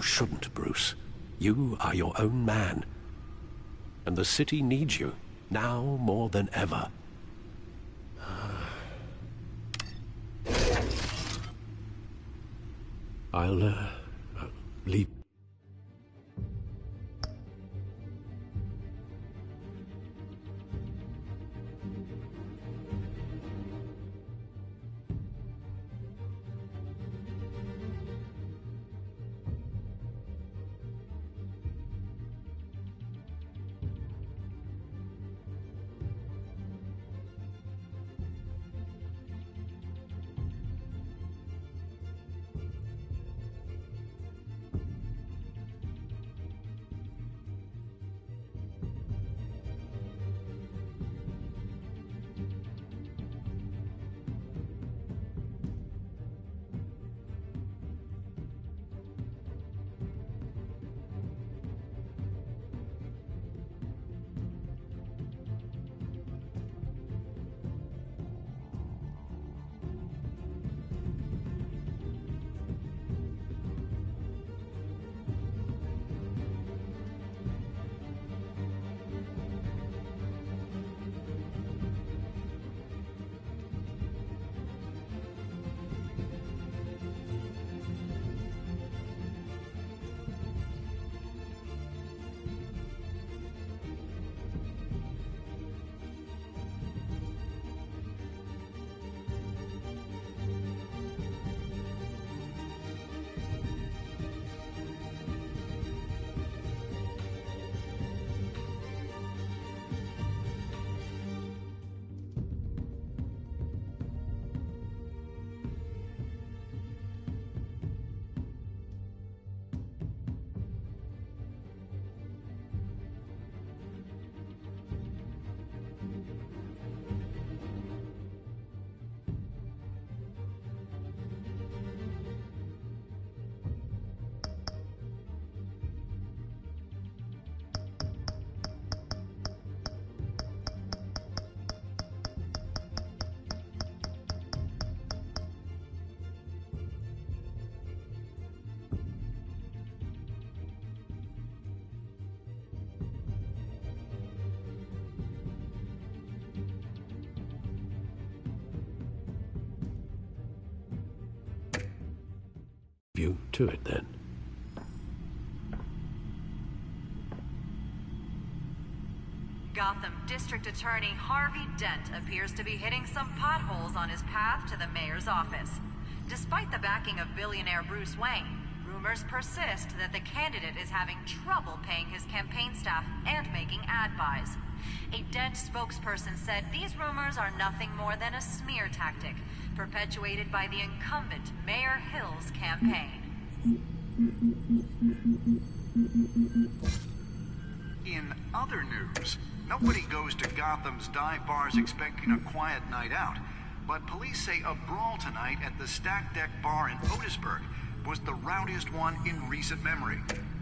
You shouldn't, Bruce. You are your own man. And the city needs you, now more than ever. I'll, leave. You to it, then. Gotham District Attorney Harvey Dent appears to be hitting some potholes on his path to the mayor's office. Despite the backing of billionaire Bruce Wayne, rumors persist that the candidate is having trouble paying his campaign staff and making ad buys. A Dent spokesperson said these rumors are nothing more than a smear tactic, perpetuated by the incumbent Mayor Hill's campaign. In other news, nobody goes to Gotham's dive bars expecting a quiet night out, but police say a brawl tonight at the Stack Deck Bar in Otisburg was the rowdiest one in recent memory.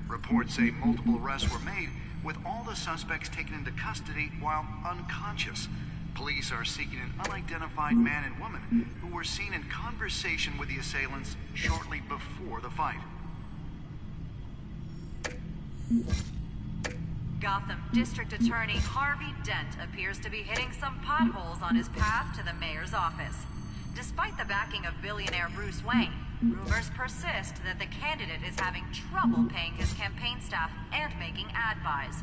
Reports say multiple arrests were made, with all the suspects taken into custody while unconscious. Police are seeking an unidentified man and woman who were seen in conversation with the assailants shortly before the fight. Gotham District Attorney Harvey Dent appears to be hitting some potholes on his path to the mayor's office. Despite the backing of billionaire Bruce Wayne, rumors persist that the candidate is having trouble paying his campaign staff and making ad buys.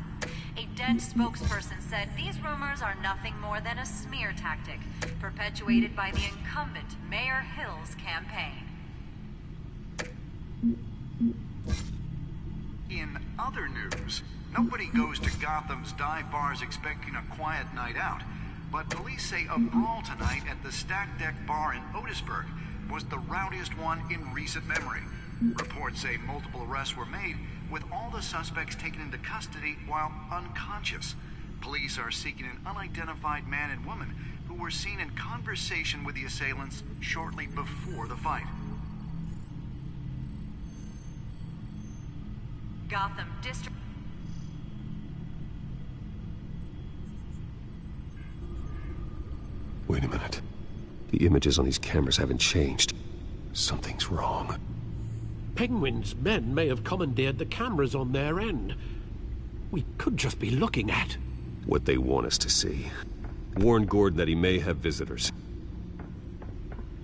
A Dent spokesperson said these rumors are nothing more than a smear tactic, perpetuated by the incumbent Mayor Hill's campaign. In other news, nobody goes to Gotham's dive bars expecting a quiet night out, but police say a brawl tonight at the Stack Deck Bar in Otisburg was the rowdiest one in recent memory. Reports say multiple arrests were made, with all the suspects taken into custody while unconscious. Police are seeking an unidentified man and woman who were seen in conversation with the assailants shortly before the fight. Gotham District... Wait a minute. The images on these cameras haven't changed. Something's wrong. Penguin's men may have commandeered the cameras on their end. We could just be looking at what they want us to see. Warn Gordon that he may have visitors.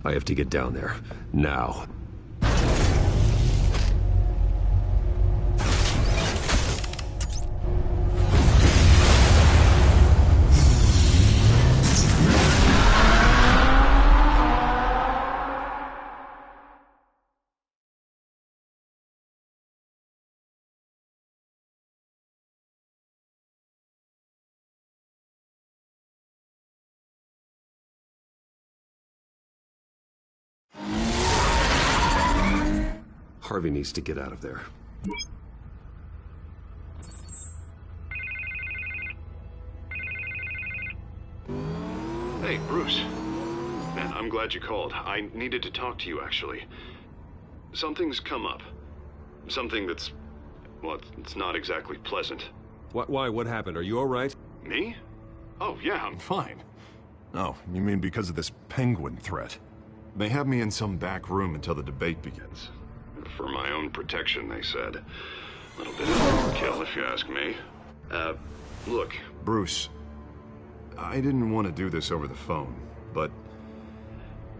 I have to get down there, now. Harvey needs to get out of there. Hey, Bruce. Man, I'm glad you called. I needed to talk to you, actually. Something's come up. Something that's... well, it's not exactly pleasant. Why? What happened? Are you all right? Me? Oh, yeah, I'm fine. Oh, you mean because of this Penguin threat? They have me in some back room until the debate begins. For my own protection, they said. A little bit of overkill, if you ask me. Look, Bruce, I didn't want to do this over the phone, but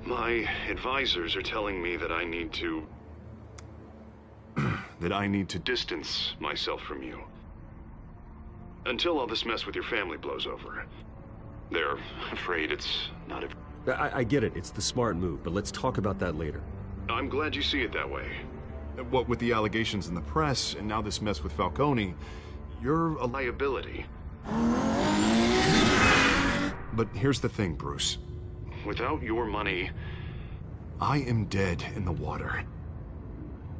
my advisors are telling me that I need to... that I need to distance myself from you. Until all this mess with your family blows over. They're afraid it's not a... I get it. It's the smart move, but let's talk about that later. I'm glad you see it that way. What with the allegations in the press, and now this mess with Falcone, you're a liability. But here's the thing, Bruce. Without your money, I am dead in the water.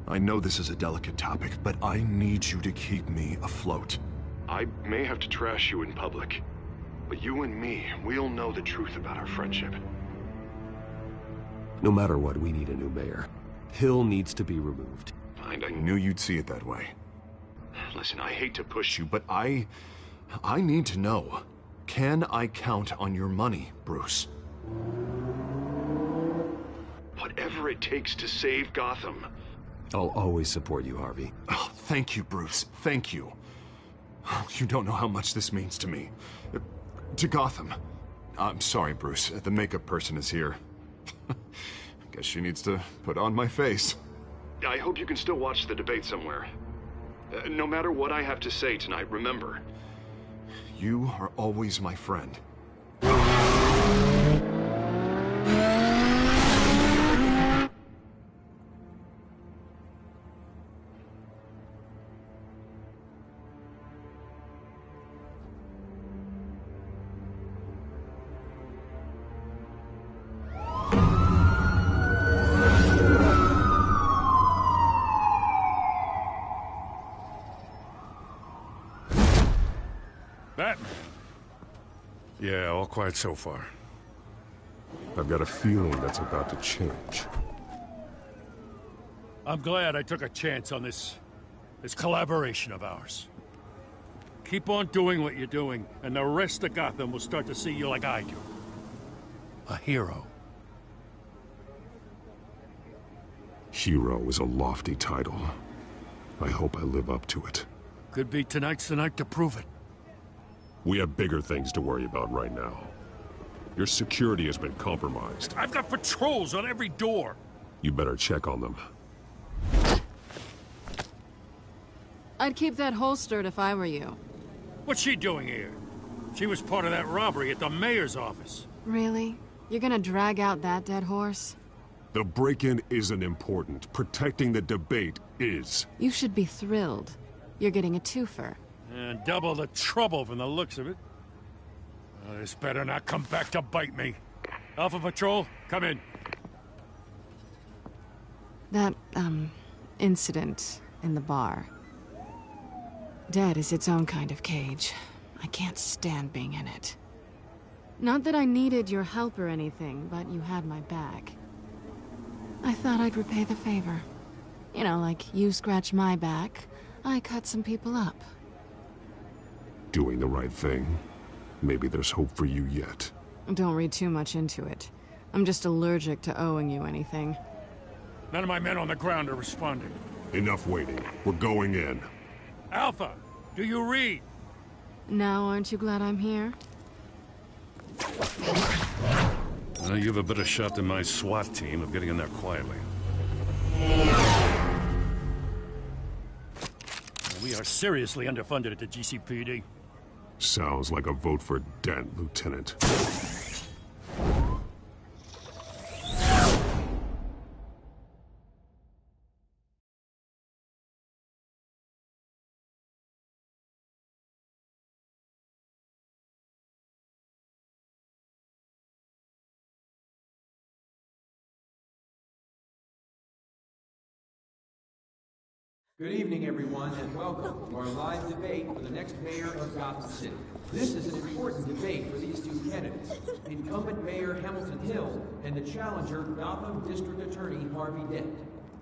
I know this is a delicate topic, but I need you to keep me afloat. I may have to trash you in public, but you and me, we'll know the truth about our friendship. No matter what, we need a new mayor. Hill needs to be removed. I knew you'd see it that way. Listen, I hate to push you, but I need to know. Can I count on your money, Bruce? Whatever it takes to save Gotham. I'll always support you, Harvey. Oh, thank you, Bruce. Thank you. You don't know how much this means to me. To Gotham. I'm sorry, Bruce. The makeup person is here. Guess she needs to put on my face. I hope you can still watch the debate somewhere. No matter what I have to say tonight, remember, you are always my friend. Batman. Yeah, all quiet so far. I've got a feeling that's about to change. I'm glad I took a chance on this collaboration of ours. Keep on doing what you're doing, and the rest of Gotham will start to see you like I do. A hero. Hero is a lofty title. I hope I live up to it. Could be tonight's the night to prove it. We have bigger things to worry about right now. Your security has been compromised. I've got patrols on every door. You better check on them. I'd keep that holstered if I were you. What's she doing here? She was part of that robbery at the mayor's office. Really? You're gonna drag out that dead horse? The break-in isn't important. Protecting the debate is. You should be thrilled. You're getting a twofer. And double the trouble from the looks of it. This better not come back to bite me. Alpha Patrol, come in. That, incident in the bar. Dead is its own kind of cage. I can't stand being in it. Not that I needed your help or anything, but you had my back. I thought I'd repay the favor. You know, like you scratch my back, I cut some people up. Doing the right thing. Maybe there's hope for you yet. Don't read too much into it. I'm just allergic to owing you anything. None of my men on the ground are responding. Enough waiting. We're going in. Alpha, do you read? Now, aren't you glad I'm here? Well, you have a better shot than my SWAT team of getting in there quietly. We are seriously underfunded at the GCPD. Sounds like a vote for Dent, Lieutenant. Good evening, everyone, and welcome to our live debate for the next mayor of Gotham City. This is an important debate for these two candidates, incumbent Mayor Hamilton Hill and the challenger Gotham District Attorney Harvey Dent.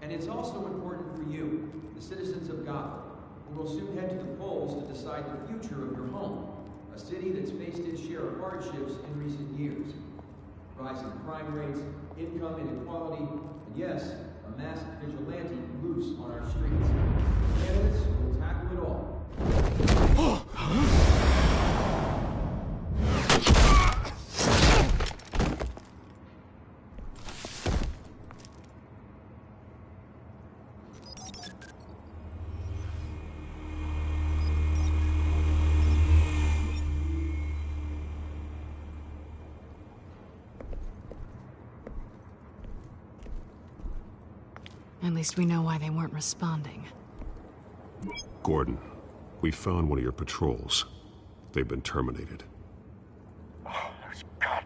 And it's also important for you, the citizens of Gotham, who will soon head to the polls to decide the future of your home, a city that's faced its share of hardships in recent years. Rising crime rates, income inequality, and yes, a masked vigilante loose on our streets. Candidates will tackle it all. At least we know why they weren't responding. Gordon, we found one of your patrols. They've been terminated.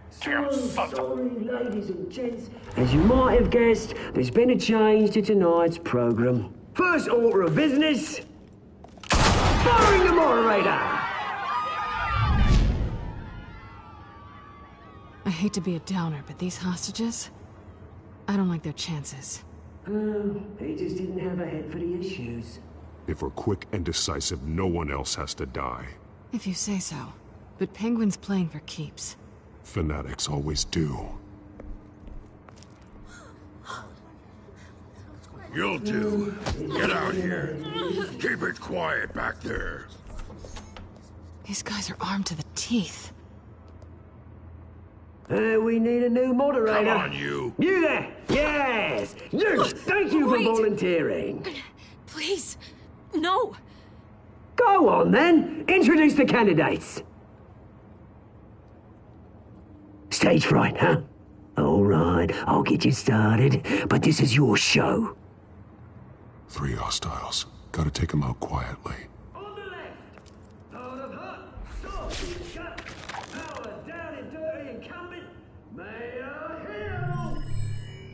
Sorry, ladies and gents. As you might have guessed, there's been a change to tonight's program. First order of business, firing the moderator! I hate to be a downer, but these hostages, I don't like their chances. He just didn't have a head for the issues. If we're quick and decisive, no one else has to die. If you say so. But Penguin's playing for keeps. Fanatics always do. You'll do. Get out here. Keep it quiet back there. These guys are armed to the teeth. We need a new moderator. Come on, you. You there! Yes! You! Thank you for volunteering. Please, no. Go on, then. Introduce the candidates. Stage fright, huh? All right, I'll get you started, but this is your show. 3 hostiles. Gotta take them out quietly. On the left, out of hut, soft, shut, power down and dirty incumbent, Mayor Hill.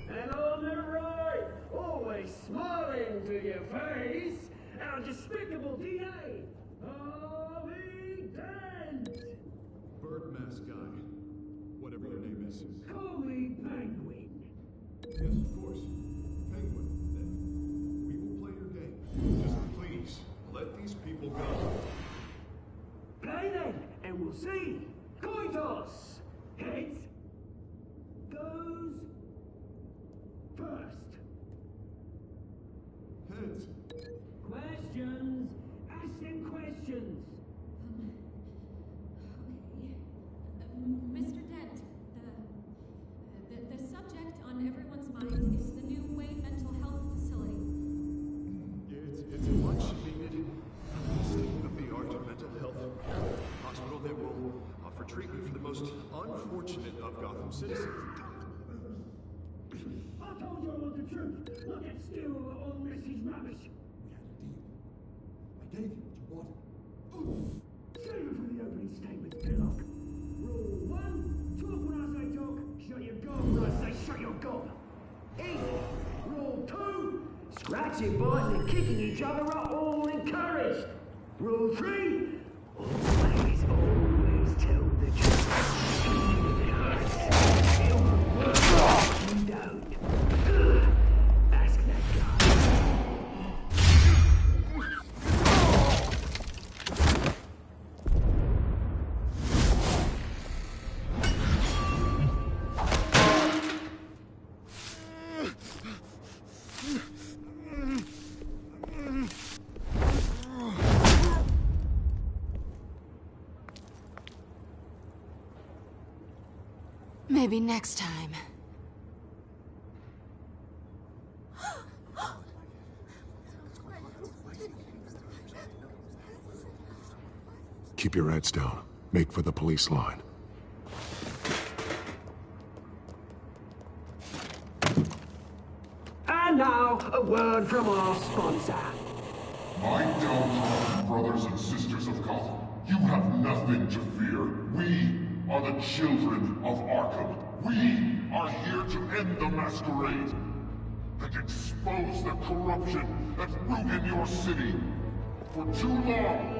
And on the right, always smiling to your face, our despicable DA, Harvey Dent. Bird mask guy. Whatever your name is. Call me Penguin. Yes, of course. Penguin, then. We will play your game. Just please, let these people go. Play then, and we'll see. Coin toss. Heads goes first. Heads. Questions. Ask them questions. Mr. Dent, the subject on everyone's mind is the new Wayne Mental Health Facility. It's a much-needed state-of-the-art mental health hospital that will offer treatment for the most unfortunate of Gotham citizens. I told you I want the truth. Not that still all message rubbish. I gave you what you wanted. Save it for the opening statements, Pillock. Rule 1, talk when I say talk, shut your gob when I say shut your gob. Easy. Rule 2, scratching, biting and kicking each other are all encouraged. Rule 3, always tell the truth. Even if it hurts. It'll work. You don't. Ask that guy. Maybe next time. Keep your heads down. Make for the police line. And now, a word from our sponsor. My downtrodden brothers and sisters of Gotham, you have nothing to fear. We are the children of Arkham. We are here to end the masquerade and expose the corruption that's rooted your city. For too long,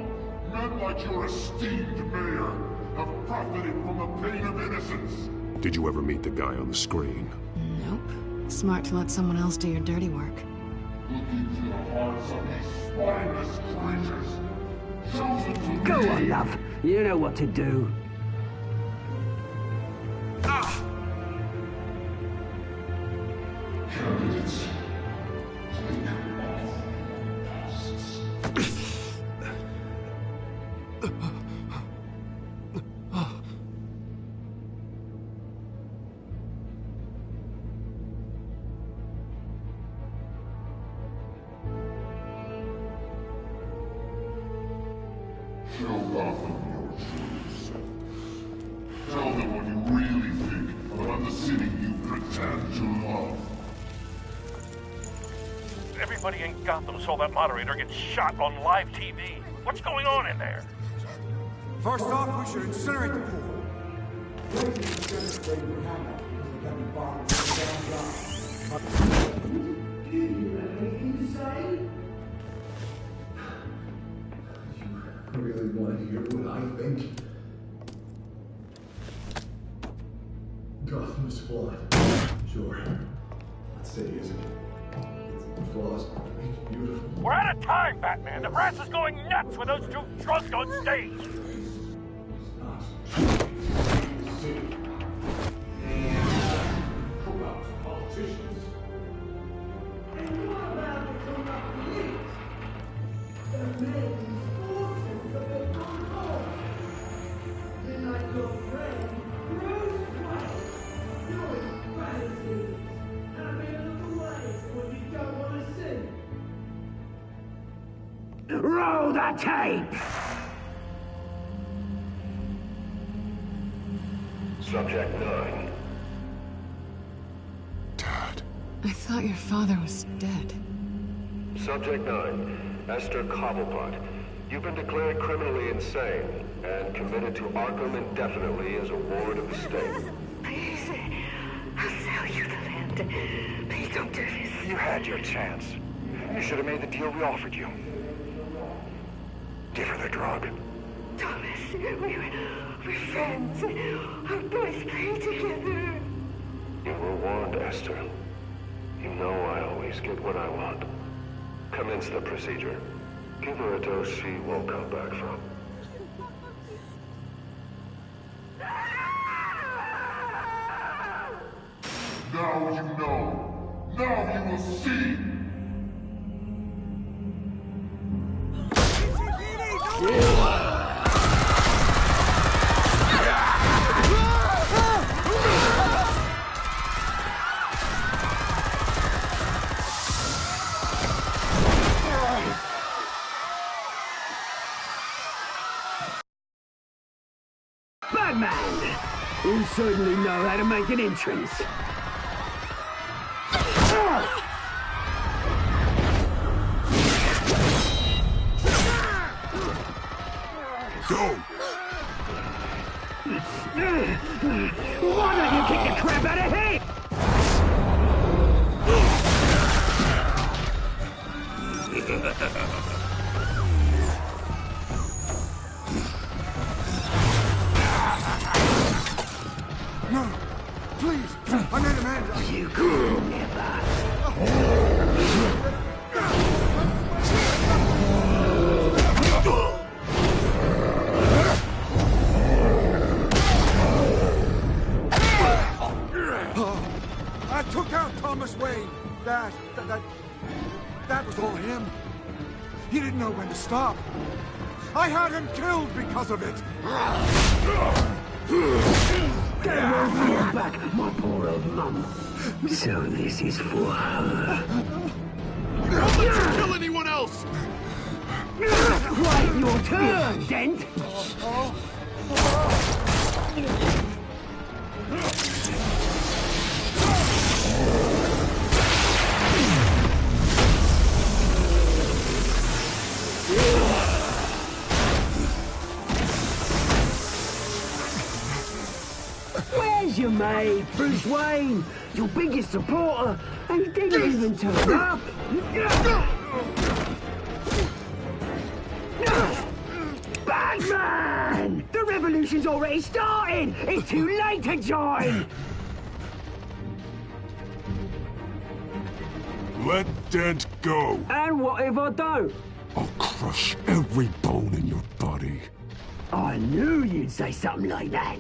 men like your esteemed mayor have profited from the pain of innocence. Did you ever meet the guy on the screen? Nope. Smart to let someone else do your dirty work. Looking to the hearts of these spineless creatures. Chosen to Go lead. on, love. You know what to do. Candidates, take off masks. Show Gotham your true self. Tell them what you really think about the city you pretend to love. Everybody in Gotham saw that moderator get shot on live TV. What's going on in there? First off, we should incinerate the pool. Do you have anything to say? I really want to hear what I think. Gotham is flawed. Sure. That city isn't. It's flaws. It's beautiful. We're out of time, Batman. The press is going nuts with those two drunks on stage. Corrupt politicians. And what about the corrupt police? They're making fortunes of their own home. They're like your friend, Bruce Wayne, doing fantasies. Having a look away when you don't want to see. Roll the tape! Subject 9. I thought your father was dead. Subject 9. Esther Cobblepot. You've been declared criminally insane and committed to Arkham indefinitely as a ward of the state. Please, I'll sell you the land. Please don't do this. You had your chance. You should have made the deal we offered you. Give her the drug. Thomas, we're friends. Our boys play together. You were warned, Esther. You know I always get what I want. Commence the procedure. Give her a dose she won't come back from. Now you know. Now you will see. Batman! You certainly know how to make an entrance. Go! Why don't you kick the crap out of him? No! Please! I made a man! You could never! I took out Thomas Wayne. That was all him. He didn't know when to stop. I had him killed because of it. Get off your back, my poor old mum. So this is for her. Don't let you kill anyone else! Right, your turn, Dent! Where's your mate, Bruce Wayne? Your biggest supporter, and he didn't even turn up. Batman! The revolution's already started! It's too late to join! Let Dent go. And what if I don't? I'll crush every bone in your body. I knew you'd say something like that.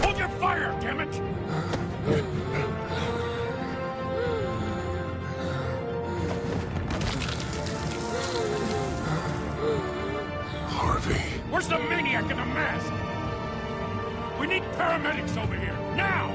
Hold your fire, damn it! Harvey. Where's the maniac in the mask? We need paramedics over here, now!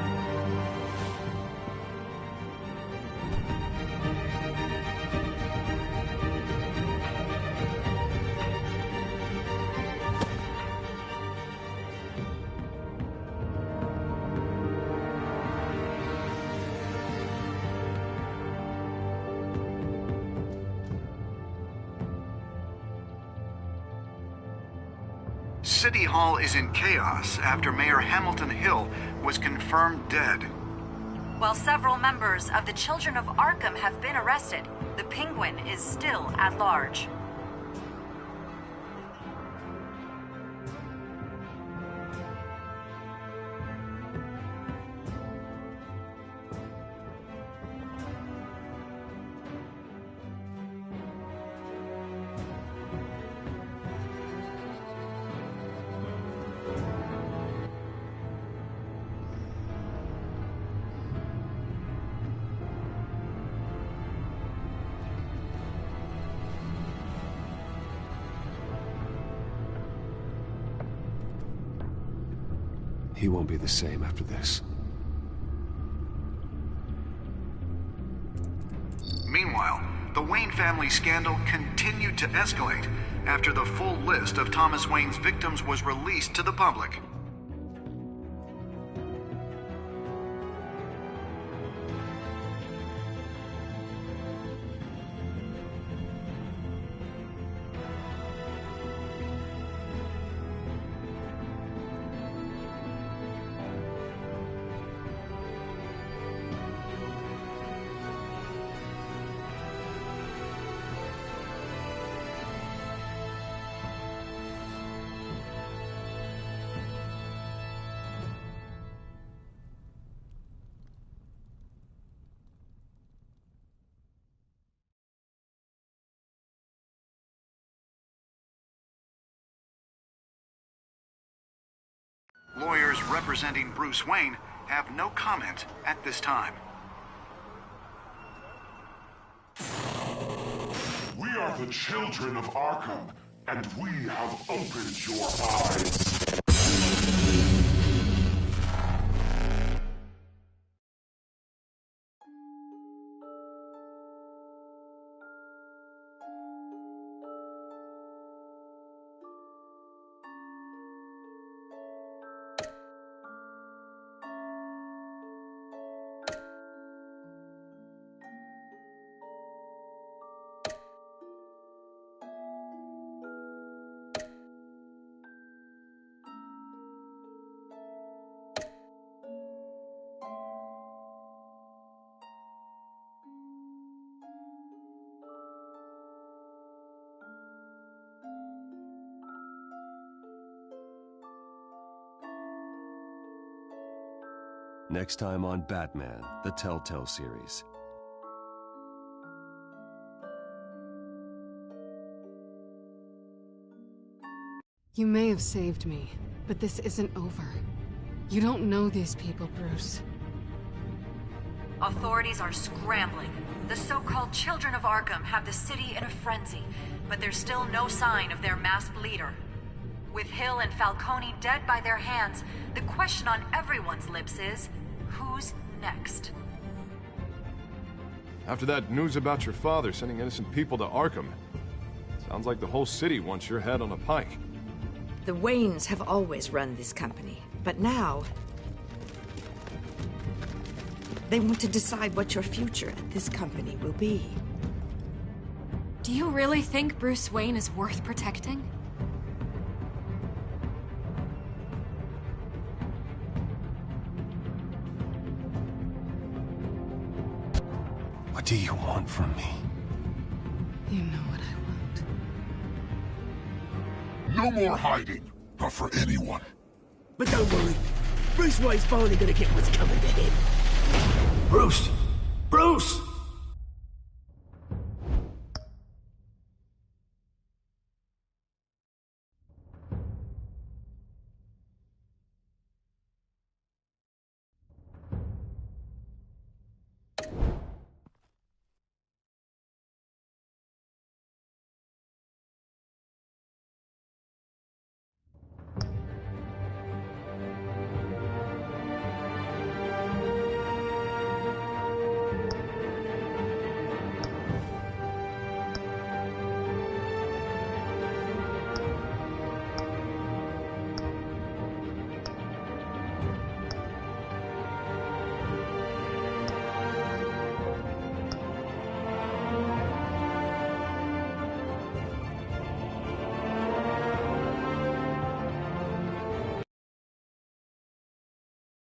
City Hall is in chaos after Mayor Hamilton Hill was confirmed dead. While several members of the Children of Arkham have been arrested, the Penguin is still at large. He won't be the same after this. Meanwhile, the Wayne family scandal continued to escalate after the full list of Thomas Wayne's victims was released to the public. Lawyers representing Bruce Wayne have no comment at this time. We are the children of Arkham, and we have opened your eyes. Next time on Batman, the Telltale series. You may have saved me, but this isn't over. You don't know these people, Bruce. Authorities are scrambling. The so-called Children of Arkham have the city in a frenzy, but there's still no sign of their masked leader. With Hill and Falcone dead by their hands, the question on everyone's lips is, who's next? After that news about your father sending innocent people to Arkham, sounds like the whole city wants your head on a pike. The Waynes have always run this company, but now they want to decide what your future at this company will be. Do you really think Bruce Wayne is worth protecting? What do you want from me? You know what I No want. more hiding, not for anyone. But don't worry, Bruce Wayne's finally gonna get what's coming to him. Bruce! Bruce!